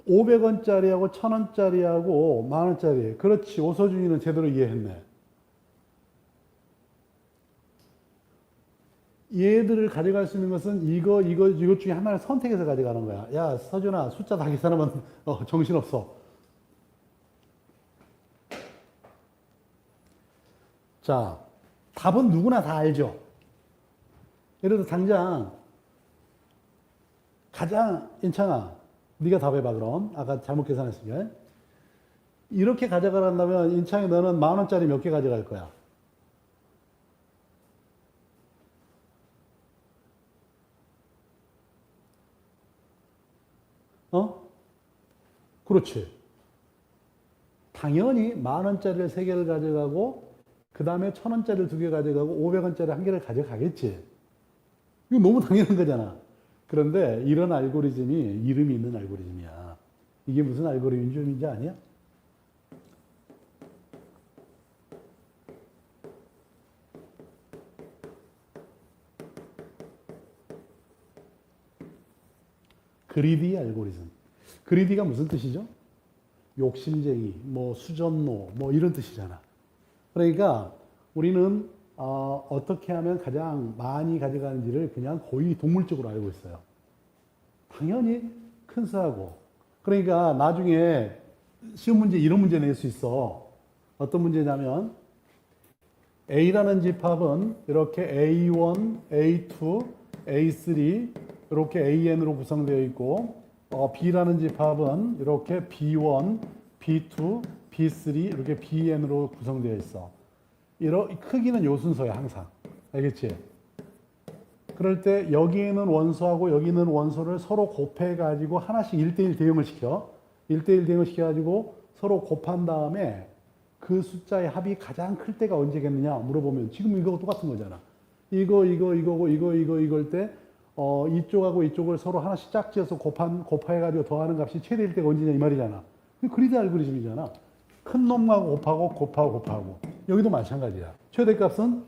500원짜리하고 1,000원짜리하고 10,000원짜리. 그렇지. 오서준이는 제대로 이해했네. 얘들을 가져갈 수 있는 것은 이것 중에 하나를 선택해서 가져가는 거야. 야, 서준아, 숫자 다 계산하면 정신없어. 자, 답은 누구나 다 알죠. 예를 들어 당장 가장 인창아, 네가 답해봐 그럼. 아까 잘못 계산했으니까. 이렇게 가져가란다면 인창이 너는 10,000원짜리 몇 개 가져갈 거야? 그렇지. 당연히 10,000원짜리를 3개를 가져가고 그 다음에 1,000원짜리를 2개 가져가고 500원짜리 1개를 가져가겠지. 이거 너무 당연한 거잖아. 그런데 이런 알고리즘이 이름이 있는 알고리즘이야. 이게 무슨 알고리즘인지 아니야? 그리디 알고리즘. 그리디가 무슨 뜻이죠? 욕심쟁이, 뭐 수전노, 뭐 이런 뜻이잖아. 그러니까 우리는 어떻게 하면 가장 많이 가져가는지를 그냥 거의 동물적으로 알고 있어요. 당연히 큰 수하고. 그러니까 나중에 시험 문제 이런 문제 낼 수 있어. 어떤 문제냐면 A라는 집합은 이렇게 A1, A2, A3 이렇게 AN으로 구성되어 있고 B라는 집합은 이렇게 B1, B2, B3 이렇게 BN으로 구성되어 있어. 크기는 요 순서야 항상. 알겠지? 그럴 때 여기는 원소하고 여기는 원소를 서로 곱해가지고 하나씩 1대1 대응을 시켜. 1대1 대응을 시켜가지고 서로 곱한 다음에 그 숫자의 합이 가장 클 때가 언제겠느냐 물어보면 지금 이거 똑같은 거잖아. 이거고 이걸 때 이쪽하고 이쪽을 서로 하나씩 짝지어서 곱해가지고 더하는 값이 최대일 때가 언제냐 이 말이잖아. 그리드 알고리즘이잖아. 큰 놈하고 곱하고 여기도 마찬가지야. 최대값은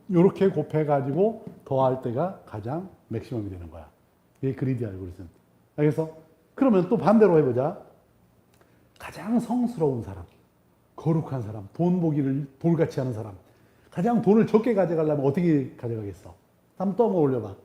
이렇게 곱해가지고 더할 때가 가장 맥시멈이 되는 거야. 이게 그리드 알고리즘. 알겠어? 그러면 또 반대로 해보자. 가장 성스러운 사람, 거룩한 사람, 돈 보기를 돌같이 하는 사람, 가장 돈을 적게 가져가려면 어떻게 가져가겠어? 한번 또 한번 올려봐.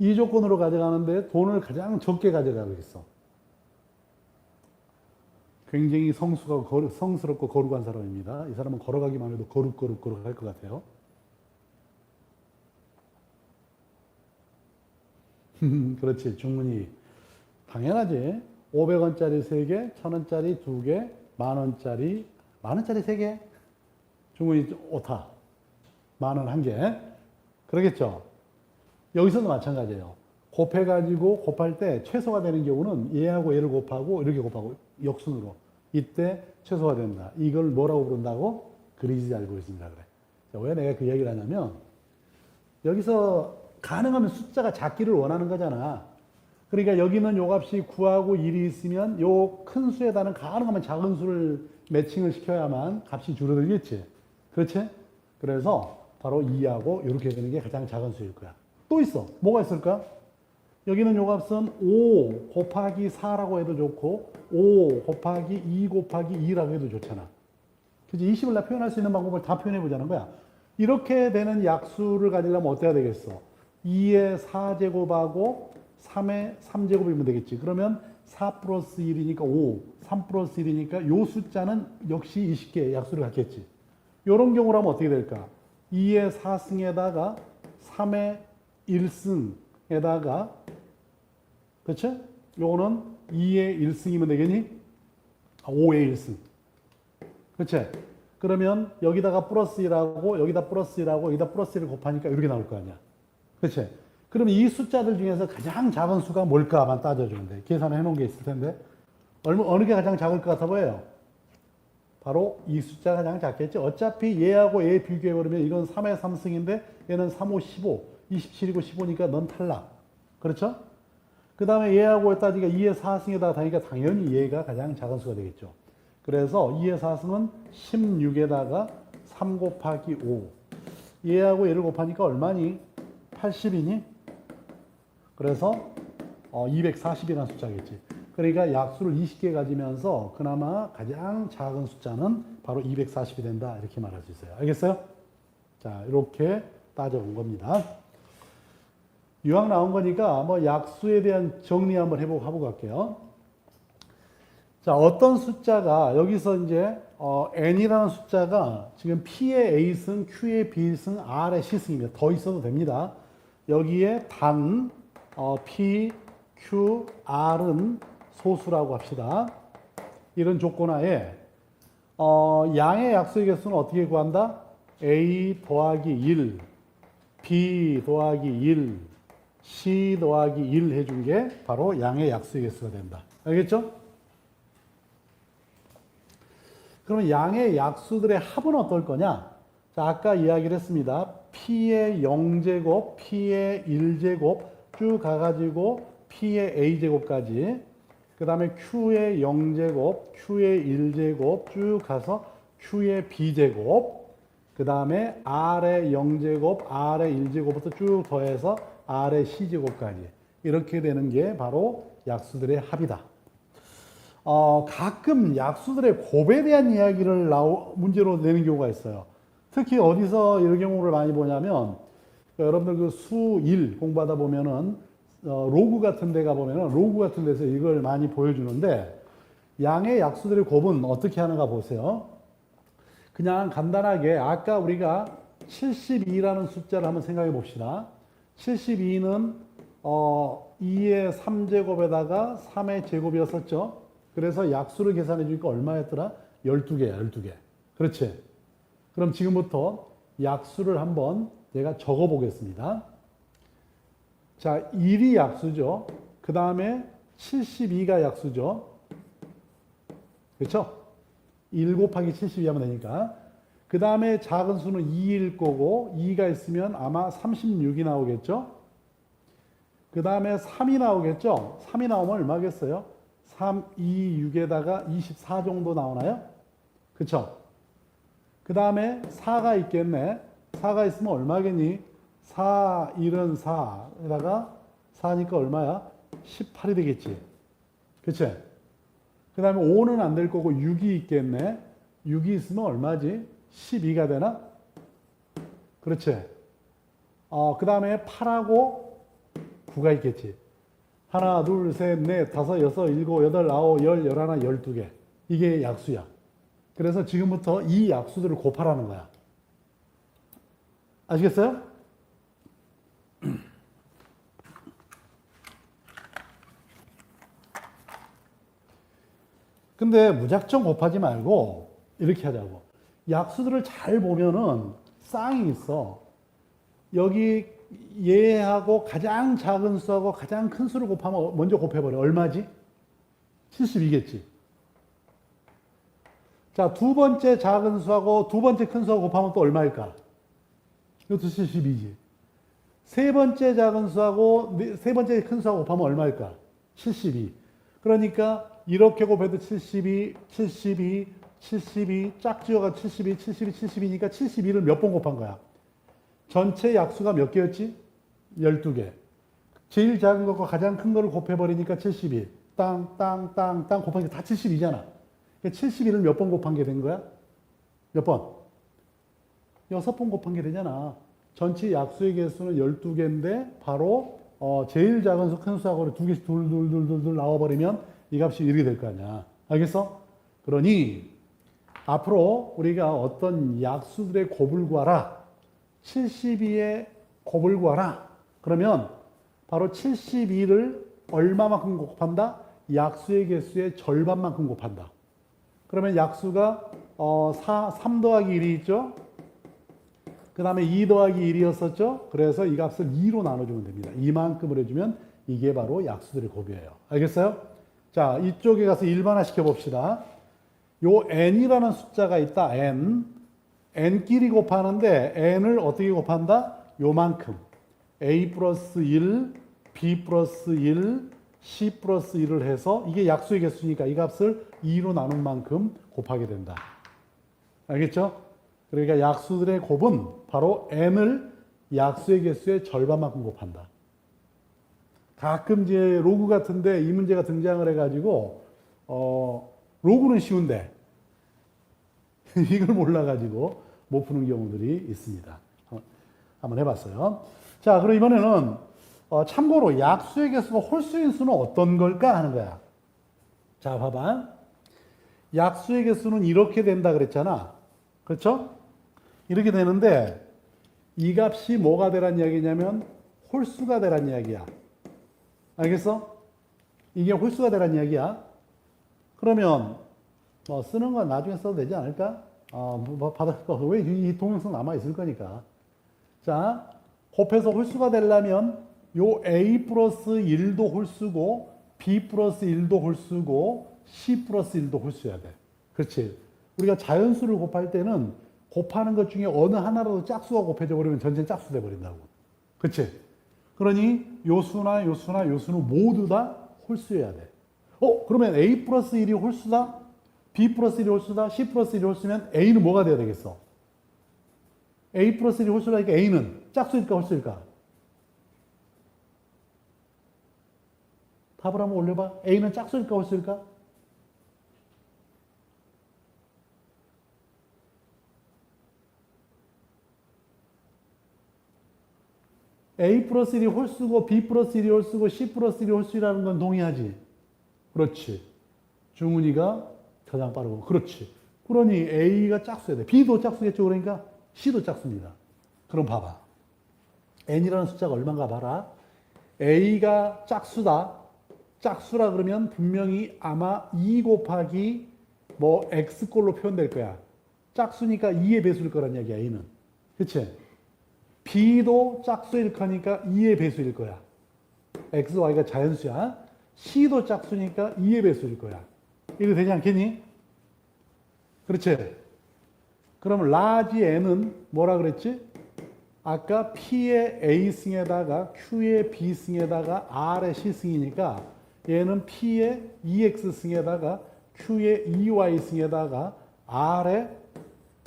이 조건으로 가져가는데 돈을 가장 적게 가져가고 있어. 굉장히 성스럽고 거룩한 사람입니다. 이 사람은 걸어가기만 해도 거룩 할 것 같아요. 그렇지, 중문이. 당연하지. 500원짜리 3개, 1,000원짜리 2개, 만원짜리 3개. 중문이 오타. 만원 1개. 그러겠죠? 여기서도 마찬가지예요. 곱해가지고 곱할 때 최소가 되는 경우는 얘하고 얘를 곱하고 이렇게 곱하고 역순으로. 이때 최소가 된다. 이걸 뭐라고 부른다고? 그리지 알고리즘이라 그래. 자, 왜 내가 그 얘기를 하냐면 여기서 가능하면 숫자가 작기를 원하는 거잖아. 그러니까 여기는 요 값이 9하고 1이 있으면 요 큰 수에다는 가능하면 작은 수를 매칭을 시켜야만 값이 줄어들겠지. 그렇지? 그래서 바로 2하고 이렇게 되는 게 가장 작은 수일 거야. 또 있어. 뭐가 있을까? 여기는 요 값은 5 곱하기 4라고 해도 좋고 5 곱하기 2 곱하기 2라고 해도 좋잖아. 그치? 20을 나 표현할 수 있는 방법을 다 표현해 보자는 거야. 이렇게 되는 약수를 가지려면 어때야 되겠어? 2의 4제곱하고 3의 3제곱이면 되겠지. 그러면 4 플러스 1이니까 5, 3 플러스 1이니까 요 숫자는 역시 20개의 약수를 갖겠지. 이런 경우라면 어떻게 될까? 2의 4승에다가 3의 1승에다가 그치? 요거는 2의 1승이면 되겠니? 5의 1승. 그치? 그러면 여기다가 플러스 1하고 여기다 플러스 1하고 여기다 플러스 1을 곱하니까 이렇게 나올 거 아니야. 그치? 그럼 이 숫자들 중에서 가장 작은 수가 뭘까만 따져주면 돼. 계산해 놓은 게 있을 텐데. 어느 게 가장 작을 것 같아 보여요? 바로 이 숫자가 가장 작겠지. 어차피 얘하고 얘 비교해버리면 이건 3의 3승인데 얘는 3, 5, 15. 27이고 15니까 넌 탈락. 그렇죠? 그 다음에 얘하고 따지니까 2의 4승에다가 다니까 당연히 얘가 가장 작은 수가 되겠죠. 그래서 2의 4승은 16에다가 3 곱하기 5. 얘하고 얘를 곱하니까 얼마니? 80이니? 그래서 240이라는 숫자겠지. 그러니까 약수를 20개 가지면서 그나마 가장 작은 숫자는 바로 240이 된다. 이렇게 말할 수 있어요. 알겠어요? 자, 이렇게 따져본 겁니다. 이왕 나온 거니까 뭐 약수에 대한 정리 한번 해보고 갈게요. 자, 어떤 숫자가 여기서 이제 n이라는 숫자가 지금 p의 a승, q의 b승, r의 c승입니다. 더 있어도 됩니다. 여기에 단 p, q, r은 소수라고 합시다. 이런 조건하에 양의 약수의 개수는 어떻게 구한다? a 더하기 1, b 더하기 1, c 더하기 1 해준 게 바로 양의 약수의 개수가 된다. 알겠죠? 그러면 양의 약수들의 합은 어떨 거냐? 자, 아까 이야기를 했습니다. p의 0제곱, p의 1제곱 쭉 가가지고 p의 a제곱까지 그 다음에 q의 0제곱, q의 1제곱 쭉 가서 q의 b제곱 그 다음에 r의 0제곱, r의 1제곱부터 쭉 더해서 r의 c제곱까지 이렇게 되는 게 바로 약수들의 합이다. 가끔 약수들의 곱에 대한 이야기를 문제로 내는 경우가 있어요. 특히 어디서 이런 경우를 많이 보냐면 여러분들 그 수1 공부하다 보면은 로그 같은 데 가보면은 로그 같은 데서 이걸 많이 보여주는데 양의 약수들의 곱은 어떻게 하는가 보세요. 그냥 간단하게 아까 우리가 72라는 숫자를 한번 생각해 봅시다. 72는 2의 3제곱에다가 3의 제곱이었었죠. 그래서 약수를 계산해 주니까 얼마였더라? 12개야, 12개. 그렇지? 그럼 지금부터 약수를 한번 제가 적어 보겠습니다. 자, 1이 약수죠. 그 다음에 72가 약수죠. 그렇죠? 1 곱하기 72 하면 되니까. 그 다음에 작은 수는 2일 거고 2가 있으면 아마 36이 나오겠죠. 그 다음에 3이 나오겠죠. 3이 나오면 얼마겠어요? 3, 2, 6에다가 24 정도 나오나요? 그쵸? 그 다음에 4가 있겠네. 4가 있으면 얼마겠니? 4, 1은 4에다가 4니까 얼마야? 18이 되겠지. 그치? 그 다음에 5는 안 될 거고 6이 있겠네. 6이 있으면 얼마지? 12가 되나? 그렇지? 그 다음에 8하고 9가 있겠지. 하나, 둘, 셋, 넷, 다섯, 여섯, 일곱, 여덟, 아홉, 열, 열하나, 12개. 이게 약수야. 그래서 지금부터 이 약수들을 곱하라는 거야. 아시겠어요? 근데 무작정 곱하지 말고 이렇게 하자고. 약수들을 잘 보면은 쌍이 있어. 여기 얘하고 가장 작은 수하고 가장 큰 수를 곱하면 먼저 곱해버려. 얼마지? 72겠지. 자, 두 번째 작은 수하고 두 번째 큰 수하고 곱하면 또 얼마일까? 이것도 72지. 세 번째 작은 수하고 세 번째 큰 수하고 곱하면 얼마일까? 72. 그러니까 이렇게 곱해도 72, 72, 72, 짝지어가 72, 72, 72니까 72를 몇 번 곱한 거야? 전체 약수가 몇 개였지? 12개. 제일 작은 것과 가장 큰 거를 곱해버리니까 72. 땅 곱하니까 다 72잖아. 71을 몇 번 곱한 게 된 거야? 몇 번? 6번 곱한 게 되잖아. 전체 약수의 개수는 12개인데 바로 제일 작은 수, 큰 수하고 두 개씩 둘 나와버리면 이 값이 이렇게 될 거 아니야. 알겠어? 그러니 앞으로 우리가 어떤 약수들의 곱을 구하라. 72의 곱을 구하라. 그러면 바로 72를 얼마만큼 곱한다? 약수의 개수의 절반만큼 곱한다. 그러면 약수가 3 더하기 1이 있죠? 그 다음에 2 더하기 1이었었죠? 그래서 이 값을 2로 나눠주면 됩니다. 이만큼을 해주면 이게 바로 약수들의 곱이에요. 알겠어요? 자, 이쪽에 가서 일반화 시켜봅시다. 요 n이라는 숫자가 있다. n끼리 곱하는데 n을 어떻게 곱한다? 요만큼. a 플러스 1, b 플러스 1, c 플러스 1을 해서 이게 약수의 개수니까 이 값을 2로 나눈 만큼 곱하게 된다. 알겠죠? 그러니까 약수들의 곱은 바로 n을 약수의 개수의 절반만큼 곱한다. 가끔 이제 로그 같은데 이 문제가 등장을 해가지고 로그는 쉬운데 이걸 몰라가지고 못 푸는 경우들이 있습니다. 한번 해봤어요. 자, 그럼 이번에는 참고로 약수의 개수가 홀수인 수는 어떤 걸까 하는 거야. 자, 봐봐. 약수의 개수는 이렇게 된다 그랬잖아. 그렇죠? 이렇게 되는데 이 값이 뭐가 되란 이야기냐면 홀수가 되란 이야기야. 알겠어? 이게 홀수가 되란 이야기야. 그러면 쓰는 건 나중에 써도 되지 않을까? 왜 이 동영상 남아있을 거니까. 자, 곱해서 홀수가 되려면 요 a 플러스 1도 홀수고 b 플러스 1도 홀수고 c 플러스 1도 홀수여야 돼. 그렇지? 우리가 자연수를 곱할 때는 곱하는 것 중에 어느 하나라도 짝수가 곱해져 버리면 전체는 짝수 돼 버린다고. 그렇지? 그러니 요수나 요수나 요수는 모두 다 홀수여야 돼. 그러면 a 플러스 1이 홀수다? b 플러스 1이 홀수다? c 플러스 1이 홀수면 a는 뭐가 돼야 되겠어? a 플러스 1이 홀수라니까 a는 짝수일까 홀수일까? 답을 한번 올려봐. a는 짝수일까 홀수일까? a 플러스 1이 홀수고 b 플러스 1이 홀수고 c 플러스 1이 홀수라는 건 동의하지. 그렇지. 중훈이가 가장 빠르고. 그렇지. 그러니 a가 짝수야 돼. b도 짝수겠죠. 그러니까 c도 짝수입니다. 그럼 봐봐. n이라는 숫자가 얼마인가 봐라. a가 짝수다. 짝수라 그러면 분명히 아마 2 곱하기 x꼴로 표현될 거야. 짝수니까 2의 배수일 거란 이야기야, a는. 그치? b도 짝수일 거니까 2의 배수일 거야. x, y가 자연수야. c도 짝수니까 2의 배수일 거야. 이거 되지 않겠니? 그렇지? 그럼 라지 n은 뭐라 그랬지? 아까 p의 a승에다가 q의 b승에다가 r의 c승이니까 얘는 p의 ex승에다가 q의 ey승에다가 r의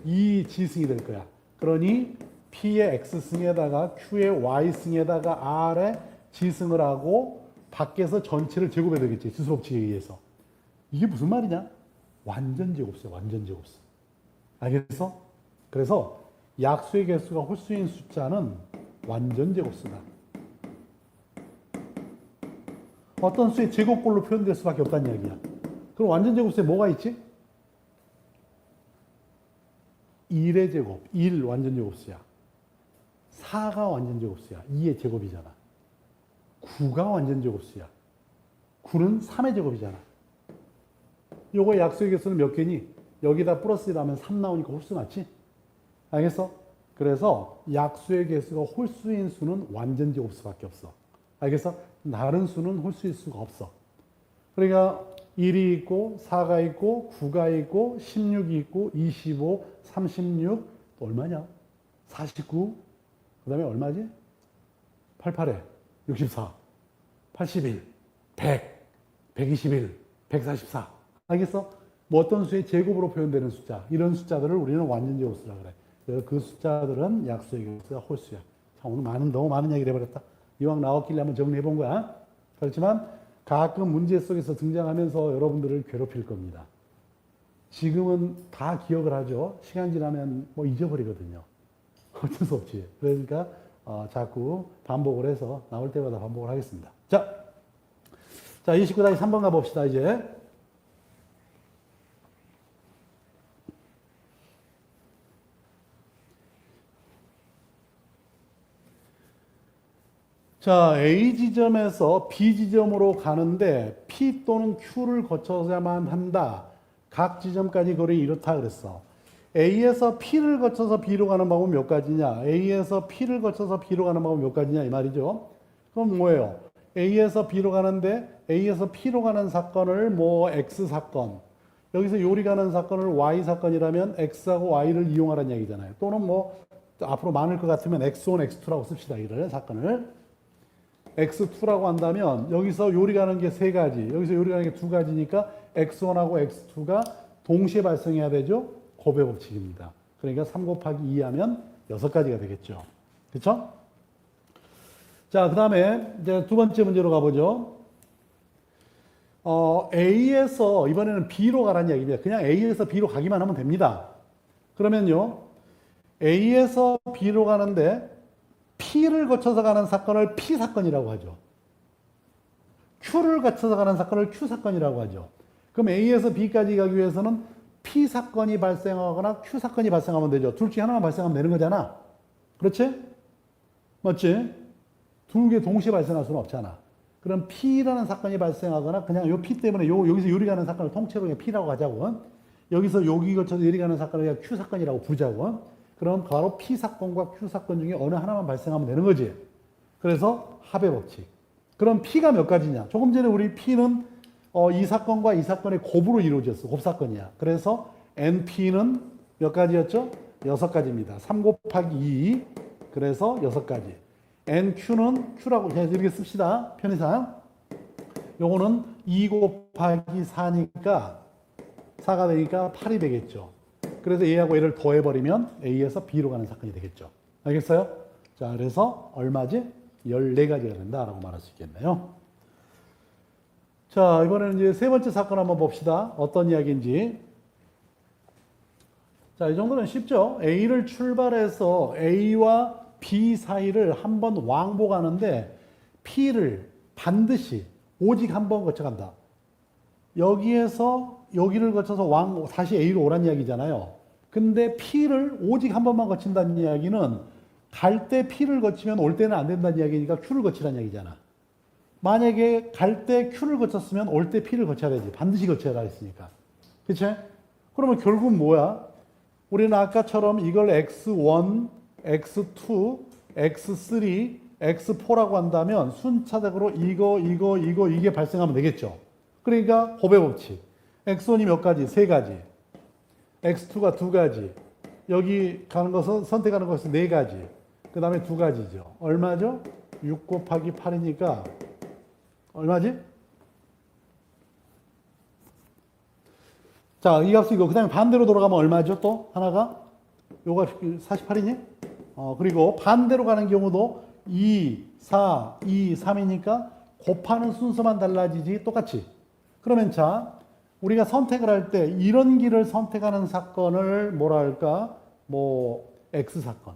eg승이 될 거야. 그러니 p의 x승에다가 q의 y승에다가 r의 g승을 하고 밖에서 전체를 제곱해야 되겠지. 수수법칙에 의해서. 이게 무슨 말이냐? 완전 제곱수야. 완전 제곱수. 알겠어? 그래서 약수의 개수가 홀수인 숫자는 완전 제곱수다. 어떤 수의 제곱꼴로 표현될 수밖에 없다는 이야기야. 그럼 완전 제곱수에 뭐가 있지? 1의 제곱. 1 완전 제곱수야. 4가 완전 제곱수야. 2의 제곱이잖아. 9가 완전 제곱수야. 9는 3의 제곱이잖아. 요거 약수의 개수는 몇 개니? 여기다 플러스 1하면 3 나오니까 홀수 맞지? 알겠어? 그래서 약수의 개수가 홀수인 수는 완전 제곱수밖에 없어. 알겠어? 다른 수는 홀수일 수가 없어. 그러니까 1이 있고 4가 있고 9가 있고 16이 있고 25, 36, 또 얼마냐? 49, 그 다음에 얼마지? 88에 64, 81, 100, 121, 144. 알겠어? 뭐 어떤 수의 제곱으로 표현되는 숫자, 이런 숫자들을 우리는 완전 제곱수라 그래. 그래서 그 숫자들은 약수의 개수가 홀수야. 자, 오늘 너무 많은 얘기를 해버렸다. 이왕 나왔길래 한번 정리해 본 거야. 그렇지만 가끔 문제 속에서 등장하면서 여러분들을 괴롭힐 겁니다. 지금은 다 기억을 하죠. 시간 지나면 뭐 잊어버리거든요. 어쩔 수 없지. 그러니까 자꾸 반복을 해서 나올 때마다 반복을 하겠습니다. 자, 29-3번 가봅시다, 이제. 자, A 지점에서 B 지점으로 가는데 P 또는 Q를 거쳐야만 한다. 각 지점까지 거리 이렇다 그랬어. A에서 P를 거쳐서 B로 가는 방법은 몇 가지냐? A에서 P를 거쳐서 B로 가는 방법은 몇 가지냐? 이 말이죠. 그럼 뭐예요? A에서 B로 가는데 A에서 P로 가는 사건을 뭐 X 사건, 여기서 요리 가는 사건을 Y 사건이라면 X하고 Y를 이용하라는 얘기잖아요. 또는 뭐 앞으로 많을 것 같으면 X1, X2라고 씁시다. 이를 사건을. X2라고 한다면 여기서 요리 가는 게 세 가지, 여기서 요리 가는 게 두 가지니까 X1하고 X2가 동시에 발생해야 되죠? 곱의 법칙입니다. 그러니까 3 곱하기 2 하면 6가지가 되겠죠. 그렇죠? 자, 그 다음에 이제 두 번째 문제로 가보죠. A에서 이번에는 B로 가라는 얘기입니다. 그냥 A에서 B로 가기만 하면 됩니다. 그러면요, A에서 B로 가는데 P를 거쳐서 가는 사건을 P 사건이라고 하죠. Q를 거쳐서 가는 사건을 Q 사건이라고 하죠. 그럼 A에서 B까지 가기 위해서는 P 사건이 발생하거나 Q 사건이 발생하면 되죠. 둘 중에 하나만 발생하면 되는 거잖아. 그렇지? 맞지? 두 개 동시에 발생할 수는 없잖아. 그럼 P라는 사건이 발생하거나 그냥 요 P 때문에 여기서 요리 가는 사건을 통째로 그냥 P라고 하자고. 여기서 여기 거쳐서 요리 가는 사건을 그냥 Q 사건이라고 부르자고. 그럼 바로 P 사건과 Q 사건 중에 어느 하나만 발생하면 되는 거지. 그래서 합의 법칙. 그럼 P가 몇 가지냐? 조금 전에 우리 P는 이 사건과 이 사건의 곱으로 이루어졌어. 곱사건이야. 그래서 NP는 몇 가지였죠? 6가지입니다. 3 곱하기 2. 그래서 6가지. NQ는 Q라고 이렇게 씁시다. 편의상. 요거는 2 곱하기 4니까 4가 되니까 8이 되겠죠. 그래서 A하고 A를 더해버리면 A에서 B로 가는 사건이 되겠죠. 알겠어요? 자, 그래서 얼마지? 14가지가 된다라고 말할 수 있겠네요. 자, 이번에는 이제 세 번째 사건 한번 봅시다. 어떤 이야기인지. 자, 이 정도는 쉽죠? A를 출발해서 A와 B 사이를 한번 왕복하는데 P를 반드시 오직 한 번 거쳐간다. 여기에서 여기를 거쳐서 다시 A로 오란 이야기잖아요. 근데 P를 오직 한 번만 거친다는 이야기는 갈 때 P를 거치면 올 때는 안 된다는 이야기니까 Q를 거치라는 이야기잖아. 만약에 갈 때 Q를 거쳤으면 올 때 P를 거쳐야 되지. 반드시 거쳐야 했으니까. 그치? 그러면 결국 뭐야? 우리는 아까처럼 이걸 X1, X2, X3, X4라고 한다면 순차적으로 이게 발생하면 되겠죠. 그러니까 곱의 법칙. X1이 몇 가지? 3가지. X2가 2가지. 여기 가는 것은 선택하는 것은 4가지. 그 다음에 2가지죠. 얼마죠? 6 곱하기 8이니까 얼마지? 자, 이 값이 이거. 그 다음에 반대로 돌아가면 얼마죠? 또 하나가? 요가 48이니? 그리고 반대로 가는 경우도 2, 4, 2, 3이니까 곱하는 순서만 달라지지 똑같이. 그러면 자, 우리가 선택을 할 때 이런 길을 선택하는 사건을 뭐라 할까? 뭐 X 사건.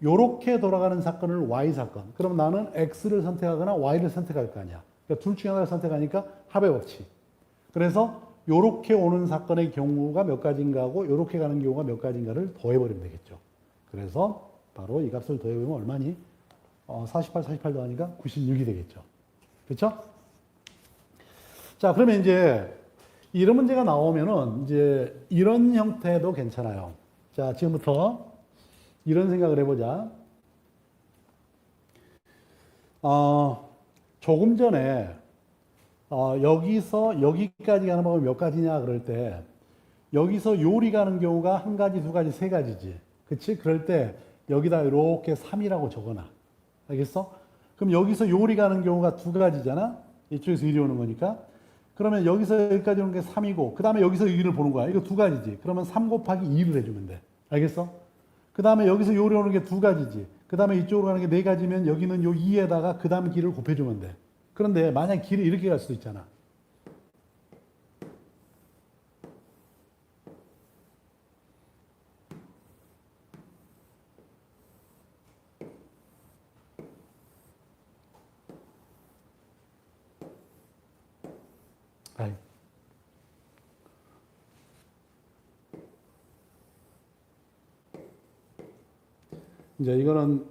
요렇게 돌아가는 사건을 Y 사건. 그럼 나는 X를 선택하거나 Y를 선택할 거 아니야. 그러니까 둘 중에 하나를 선택하니까 합의 법칙. 그래서 요렇게 오는 사건의 경우가 몇 가지인가 하고 요렇게 가는 경우가 몇 가지인가를 더해버리면 되겠죠. 그래서 바로 이 값을 더해보면 얼마니? 48 더하니까 96이 되겠죠. 그렇죠? 자, 그러면 이제 이런 문제가 나오면은 이제 이런 형태도 괜찮아요. 자, 지금부터 이런 생각을 해보자. 조금 전에 여기서 여기까지 가는 방법이 몇 가지냐 그럴 때 여기서 요리 가는 경우가 1가지, 2가지, 3가지지. 그치? 그럴 때 여기다 이렇게 3이라고 적어놔. 알겠어? 그럼 여기서 요리 가는 경우가 2가지잖아? 이쪽에서 이리 오는 거니까. 그러면 여기서 여기까지 오는 게 3이고, 그 다음에 여기서 여기를 보는 거야. 이거 2가지지. 그러면 3 곱하기 2를 해주면 돼. 알겠어? 그 다음에 여기서 요리 오는 게 2가지지. 그 다음에 이쪽으로 가는 게 4가지면 여기는 요 2에다가 그 다음 길을 곱해주면 돼. 그런데 만약 길이 이렇게 갈 수도 있잖아. 아이. 이제 이거는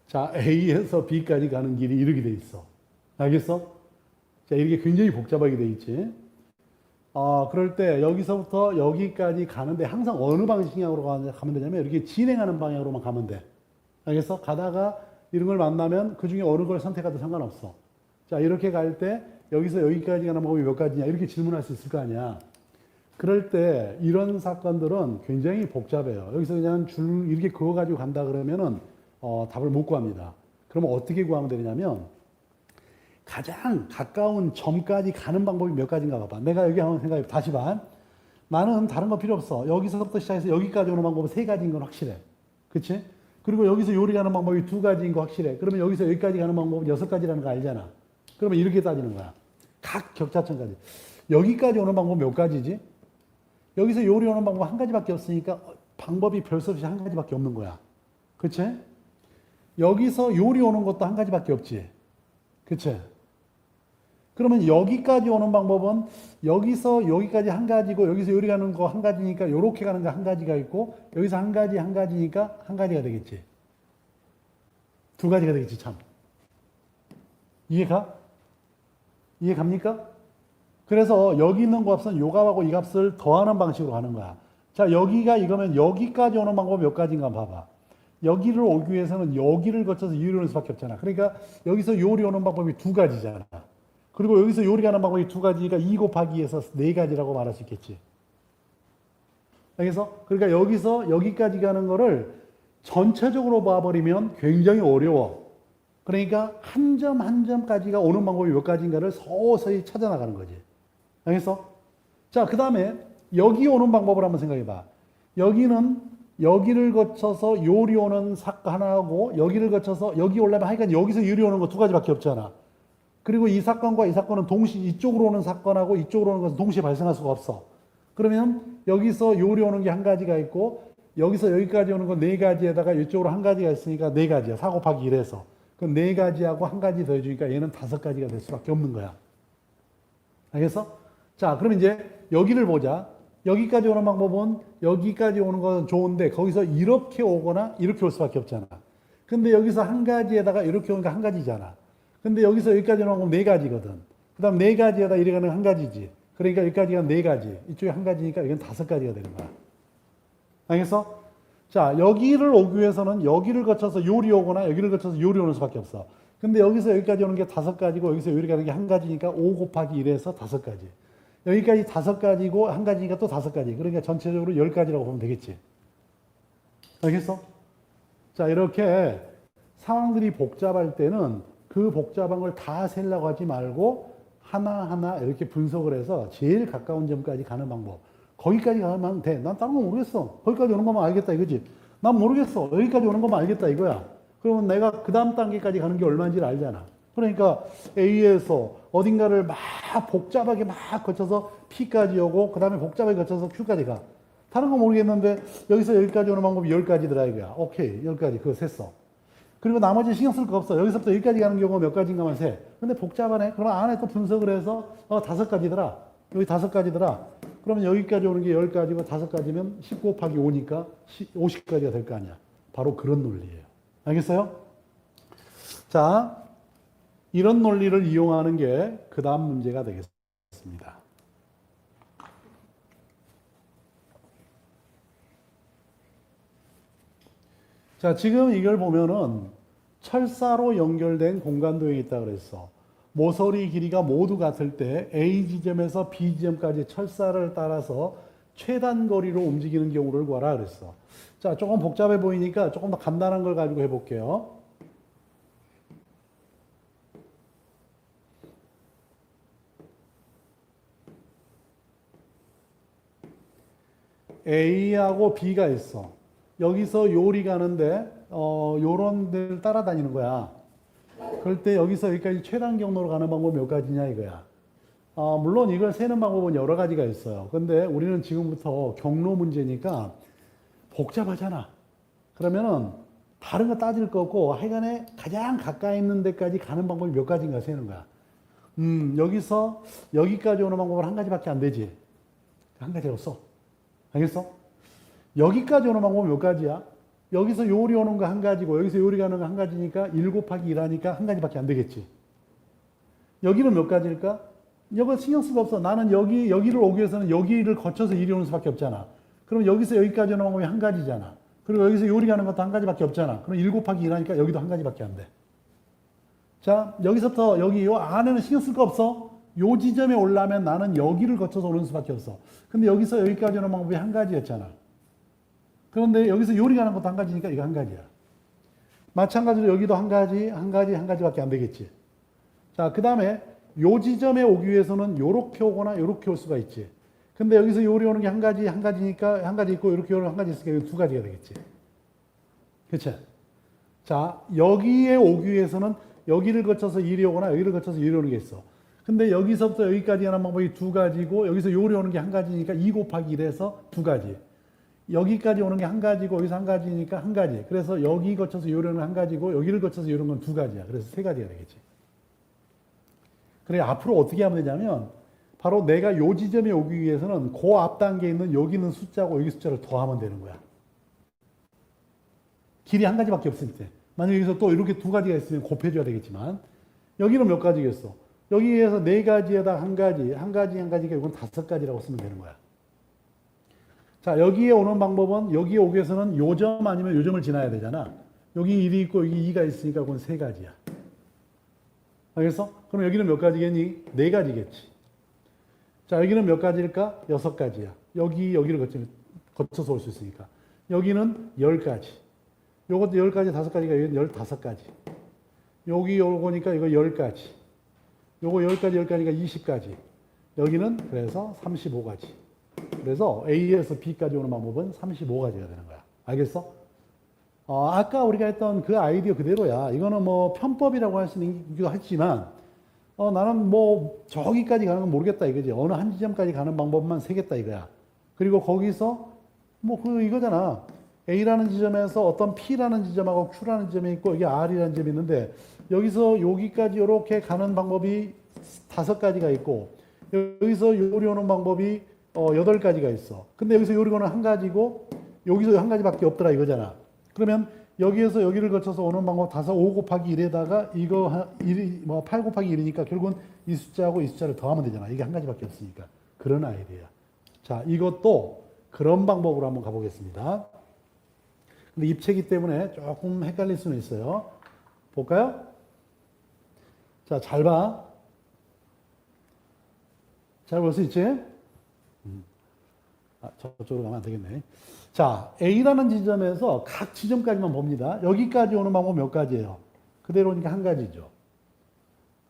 자, A에서 B까지 가는 길이 이렇게 돼 있어. 알겠어? 자, 이렇게 굉장히 복잡하게 돼 있지. 그럴 때 여기서부터 여기까지 가는데 항상 어느 방향으로 가면 되냐면 이렇게 진행하는 방향으로만 가면 돼. 알겠어? 가다가 이런 걸 만나면 그 중에 어느 걸 선택해도 상관없어. 자, 이렇게 갈 때 여기서 여기까지 가는 방법이 몇 가지냐 이렇게 질문할 수 있을 거 아니야. 그럴 때 이런 사건들은 굉장히 복잡해요. 여기서 그냥 줄 이렇게 그어 가지고 간다 그러면은 답을 못 구합니다. 그러면 어떻게 구하면 되냐면 가장 가까운 점까지 가는 방법이 몇 가지인가 봐봐. 내가 여기 한번 생각해. 다시 봐. 나는 다른 거 필요 없어. 여기서부터 시작해서 여기까지 오는 방법은 3가지인 건 확실해. 그치? 그리고 여기서 요리 가는 방법이 2가지인 거 확실해. 그러면 여기서 여기까지 가는 방법은 6가지라는 거 알잖아. 그러면 이렇게 따지는 거야. 각 격차점까지. 여기까지 오는 방법은 몇 가지지? 여기서 요리 오는 방법 한 가지밖에 없으니까 방법이 별 수 없이 한 가지밖에 없는 거야. 그치? 여기서 요리 오는 것도 한 가지밖에 없지. 그치? 그러면 여기까지 오는 방법은 여기서 여기까지 한 가지고 여기서 요리 가는 거 한 가지니까 요렇게 가는 거 한 가지가 있고 여기서 한 가지니까 한 가지가 되겠지. 2가지가 되겠지 참. 이해가? 이해갑니까? 그래서 여기 있는 값은 요 값하고 이 값을 더하는 방식으로 가는 거야. 자, 여기가 이거면 여기까지 오는 방법 몇 가지인가 봐봐. 여기를 오기 위해서는 여기를 거쳐서 요리 오는 수밖에 없잖아. 그러니까 여기서 요리 오는 방법이 2가지잖아. 그리고 여기서 요리 가는 방법이 2가지니까 2 곱하기 2에서 4가지라고 말할 수 있겠지. 알겠어? 그러니까 여기서 여기까지 가는 거를 전체적으로 봐버리면 굉장히 어려워. 그러니까 한 점 한 점까지가 오는 방법이 몇 가지인가를 서서히 찾아나가는 거지. 알겠어? 자, 그 다음에 여기 오는 방법을 한번 생각해 봐. 여기는 여기를 거쳐서 요리 오는 사건 하나하고 여기를 거쳐서 여기 올라면 하여간 여기서 요리 오는 거 2가지밖에 없잖아. 그리고 이 사건과 이 사건은 동시에 이쪽으로 오는 사건하고 이쪽으로 오는 것은 동시에 발생할 수가 없어. 그러면 여기서 요리 오는 게 한 가지가 있고 여기서 여기까지 오는 건 4가지에다가 이쪽으로 한 가지가 있으니까 4가지야. 4 곱하기 1에서. 그럼 4가지하고 한 가지 더해주니까 얘는 5가지가 될 수밖에 없는 거야. 알겠어? 자, 그럼 이제 여기를 보자. 여기까지 오는 방법은 여기까지 오는 건 좋은데 거기서 이렇게 오거나 이렇게 올 수밖에 없잖아. 근데 여기서 한 가지에다가 이렇게 오니까 한 가지잖아. 근데 여기서 여기까지 오는 건 4가지거든. 그 다음 4가지에다 이렇게 가는 한 가지지. 그러니까 여기까지가 4가지. 이쪽에 한 가지니까 이건 5가지가 되는 거야. 알겠어? 자, 여기를 오기 위해서는 여기를 거쳐서 요리 오거나 여기를 거쳐서 요리 오는 수밖에 없어. 근데 여기서 여기까지 오는 게 5가지고 여기서 요리 가는 게 한 가지니까 5 곱하기 1에서 5가지. 여기까지 5가지고 한 가지니까 또 5가지. 그러니까 전체적으로 10가지라고 보면 되겠지. 알겠어? 자, 이렇게 상황들이 복잡할 때는 그 복잡한 걸 다 세려고 하지 말고 하나하나 이렇게 분석을 해서 제일 가까운 점까지 가는 방법. 거기까지 가면 돼. 난 다른 거 모르겠어. 거기까지 오는 것만 알겠다 이거지. 난 모르겠어. 여기까지 오는 것만 알겠다 이거야. 그러면 내가 그 다음 단계까지 가는 게 얼마인지를 알잖아. 그러니까 A에서 어딘가를 막 복잡하게 막 거쳐서 P까지 오고 그 다음에 복잡하게 거쳐서 Q까지 가. 다른 거 모르겠는데 여기서 여기까지 오는 방법이 10가지더라 이거야. 오케이. 10가지. 그거 셌어. 그리고 나머지 신경 쓸 거 없어. 여기서부터 여기까지 가는 경우가 몇 가지인가만 세. 근데 복잡하네. 그러면 안에 또 분석을 해서 5가지더라. 여기 5가지더라. 그러면 여기까지 오는 게 10가지고 5가지면 10 곱하기 5니까 50가지가 될 거 아니야. 바로 그런 논리예요. 알겠어요? 자, 이런 논리를 이용하는 게 그 다음 문제가 되겠습니다. 자, 지금 이걸 보면은 철사로 연결된 공간도에 있다 그랬어. 모서리 길이가 모두 같을 때 A 지점에서 B 지점까지 철사를 따라서 최단 거리로 움직이는 경우를 구하라 그랬어. 자, 조금 복잡해 보이니까 조금 더 간단한 걸 가지고 해볼게요. A하고 B가 있어. 여기서 요리 가는데 요런 데를 따라다니는 거야. 그럴 때 여기서 여기까지 최단 경로로 가는 방법이 몇 가지냐 이거야. 물론 이걸 세는 방법은 여러 가지가 있어요. 근데 우리는 지금부터 경로 문제니까 복잡하잖아. 그러면은 다른 거 따질 거 없고 하여간에 가장 가까이 있는 데까지 가는 방법이 몇 가지인가 세는 거야. 여기서 여기까지 오는 방법은 한 가지밖에 안 되지. 한 가지 없어. 알겠어? 여기까지 오는 방법은 몇 가지야? 여기서 요리 오는 거 한 가지고 여기서 요리 가는 거 한 가지니까 1 곱하기 1 하니까 한 가지밖에 안 되겠지. 여기는 몇 가지일까? 이거 신경 쓸 거 없어. 나는 여기를 오기 위해서는 여기를 거쳐서 이리 오는 수밖에 없잖아. 그럼 여기서 여기까지 오는 방법이 한 가지잖아. 그리고 여기서 요리 가는 것도 한 가지밖에 없잖아. 그럼 1 곱하기 1 하니까 여기도 한 가지밖에 안 돼. 자, 여기서부터 여기 요 안에는 신경 쓸 거 없어. 요 지점에 오려면 나는 여기를 거쳐서 오는 수밖에 없어. 근데 여기서 여기까지 오는 방법이 한 가지였잖아. 그런데 여기서 요리 가는 것도 한 가지니까 이거 한 가지야. 마찬가지로 여기도 한 가지밖에 안 되겠지. 자, 그 다음에 요 지점에 오기 위해서는 요렇게 오거나 요렇게 올 수가 있지. 근데 여기서 요리 오는 게 한 가지니까 한 가지 있고 이렇게 오는 한 가지 있으니까 두 가지가 되겠지. 그치? 자, 여기에 오기 위해서는 여기를 거쳐서 이리 오거나 여기를 거쳐서 이리 오는 게 있어. 근데 여기서부터 여기까지 하는 방법이 두 가지고 여기서 요리 오는 게 한 가지니까 2 곱하기 1에서 두 가지. 여기까지 오는 게 한 가지고 여기서 한 가지니까 한 가지. 그래서 여기 거쳐서 요리 오는 건 한 가지고 여기를 거쳐서 요리 오는 건 두 가지야. 그래서 세 가지가 되겠지. 그래 앞으로 어떻게 하면 되냐면 바로 내가 요 지점에 오기 위해서는 그 앞 단계에 있는 여기 있는 숫자고 여기 숫자를 더하면 되는 거야. 길이 한 가지밖에 없을 때. 만약 여기서 또 이렇게 두 가지가 있으면 곱해줘야 되겠지만 여기는 몇 가지겠어? 여기에서 네 가지에다 한 가지니까 이건 5가지라고 쓰면 되는 거야. 자, 여기에 오는 방법은 여기에 오기 위해서는 요점 아니면 요점을 지나야 되잖아. 여기 1이 있고 여기 2가 있으니까 그건 3가지야. 알겠어? 그럼 여기는 몇 가지겠니? 4가지겠지. 자, 여기는 몇 가지일까? 6가지야. 여기를 거쳐서 올 수 있으니까. 여기는 10가지. 요것도 10가지, 5가지가 15가지. 여기 오니까 이거 10가지. 요거 10가지니까 20가지. 여기는 그래서 35가지. 그래서 A에서 B까지 오는 방법은 35가지가 되는 거야. 알겠어? 아까 우리가 했던 그 아이디어 그대로야. 이거는 뭐 편법이라고 할 수는 있기도 하지만, 나는 뭐 저기까지 가는 건 모르겠다 이거지. 어느 한 지점까지 가는 방법만 세겠다 이거야. 그리고 거기서 뭐 이거잖아. A라는 지점에서 어떤 P라는 지점하고 Q라는 지점이 있고 여기 R이라는 지점이 있는데 여기서 여기까지 이렇게 가는 방법이 5가지가 있고 여기서 요리 오는 방법이 8가지가 있어. 근데 여기서 요리 오는 한 가지고 여기서 한 가지밖에 없더라 이거잖아. 그러면 여기에서 여기를 거쳐서 오는 방법 5 곱하기 1에다가 이거 8 곱하기 1이니까 결국은 이 숫자하고 이 숫자를 더하면 되잖아. 이게 한 가지밖에 없으니까. 그런 아이디어야. 자, 이것도 그런 방법으로 한번 가보겠습니다. 근데 입체기 때문에 조금 헷갈릴 수는 있어요. 볼까요? 자, 잘 봐. 잘 볼 수 있지? 저쪽으로 가면 안 되겠네. 자, A라는 지점에서 각 지점까지만 봅니다. 여기까지 오는 방법 몇 가지예요? 그대로니까 한 가지죠.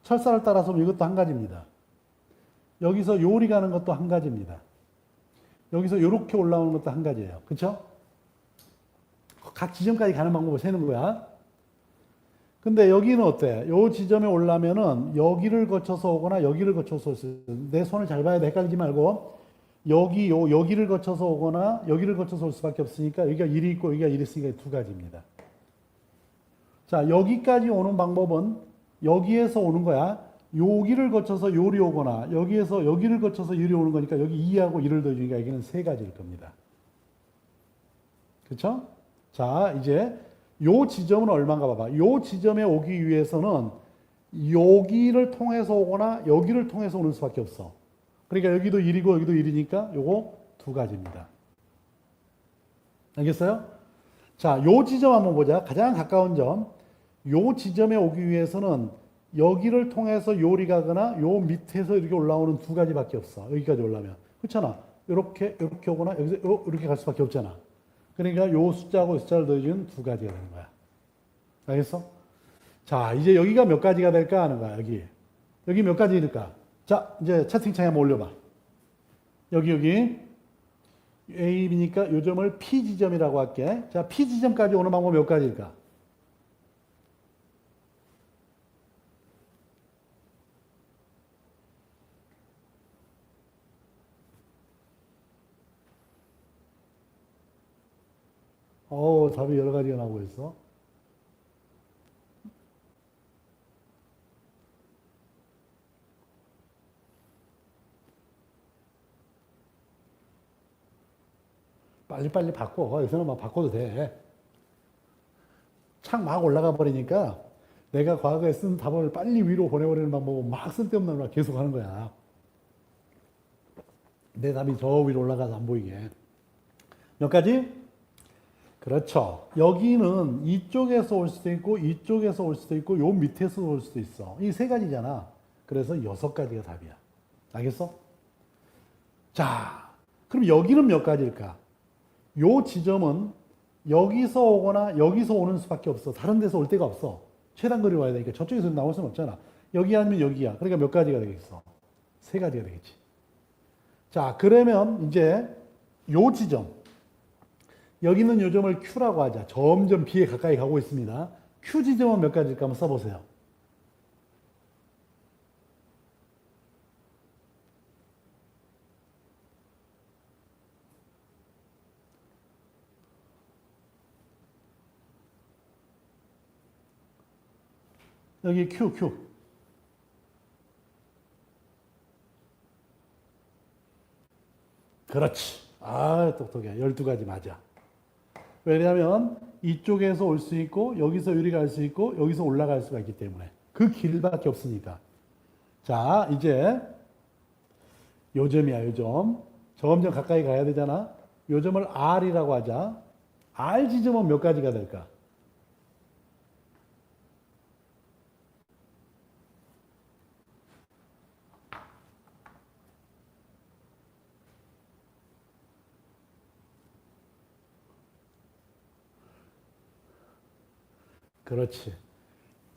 철사를 따라서 이것도 한 가지입니다. 여기서 요리 가는 것도 한 가지입니다. 여기서 이렇게 올라오는 것도 한 가지예요. 그렇죠? 각 지점까지 가는 방법을 세는 거야. 근데 여기는 어때? 요 지점에 오려면은 여기를 거쳐서 오거나 여기를 거쳐서 올 수 있어요. 내 손을 잘 봐야 돼. 헷갈리지 말고. 여기를 거쳐서 오거나 여기를 거쳐서 올 수밖에 없으니까 여기가 1이 있고 여기가 1이 있으니까 두 가지입니다. 자, 여기까지 오는 방법은 여기에서 오는 거야. 여기를 거쳐서 요리 오거나 여기에서 여기를 거쳐서 요리 오는 거니까 여기 2하고 1을 더해주니까 여기는 3가지일 겁니다. 그렇죠? 자, 이제 요 지점은 얼마인가 봐봐. 요 지점에 오기 위해서는 여기를 통해서 오거나 여기를 통해서 오는 수밖에 없어. 그러니까 여기도 1이고 여기도 1이니까 요거 두 가지입니다. 알겠어요? 자, 요 지점 한번 보자. 가장 가까운 점. 요 지점에 오기 위해서는 여기를 통해서 요리 가거나 요 밑에서 이렇게 올라오는 두 가지밖에 없어. 여기까지 올라오면. 그렇잖아. 이렇게 오거나 여기서 이렇게 갈 수밖에 없잖아. 그러니까 요 숫자하고 이 숫자를 더해주는 두 가지가 되는 거야. 알겠어? 자, 이제 여기가 몇 가지가 될까 하는 거야, 여기. 여기 몇 가지 될까? 자, 이제 채팅창에 한번 올려봐. 여기. A니까 요 점을 P 지점이라고 할게. 자, P 지점까지 오는 방법 몇 가지일까? 답이 여러 가지가 나오고 있어. 빨리빨리 바꿔. 여기서는 막 바꿔도 돼. 창 막 올라가 버리니까 내가 과거에 쓴 답을 빨리 위로 보내버리는 방법은 막 쓸데없는 걸 계속 하는 거야. 내 답이 저 위로 올라가서 안 보이게. 몇 가지? 그렇죠. 여기는 이쪽에서 올 수도 있고, 이쪽에서 올 수도 있고, 요 밑에서 올 수도 있어. 이 세 가지잖아. 그래서 여섯 가지가 답이야. 알겠어? 자, 그럼 여기는 몇 가지일까? 요 지점은 여기서 오거나 여기서 오는 수밖에 없어. 다른 데서 올 데가 없어. 최단거리로 와야 되니까 저쪽에서 나올 수는 없잖아. 여기 아니면 여기야. 그러니까 몇 가지가 되겠어? 세 가지가 되겠지. 자, 그러면 이제 요 지점. 여기 있는 요 점을 Q라고 하자. 점점 B에 가까이 가고 있습니다. Q 지점은 몇 가지일까 한번 써보세요. 여기 Q. 그렇지. 아, 똑똑해. 12가지 맞아. 왜냐하면 이쪽에서 올 수 있고 여기서 유리 갈 수 있고 여기서 올라갈 수가 있기 때문에 그 길밖에 없으니까. 자, 이제 요 점이야, 요 점. 점점 가까이 가야 되잖아. 요 점을 R이라고 하자. R 지점은 몇 가지가 될까? 그렇지.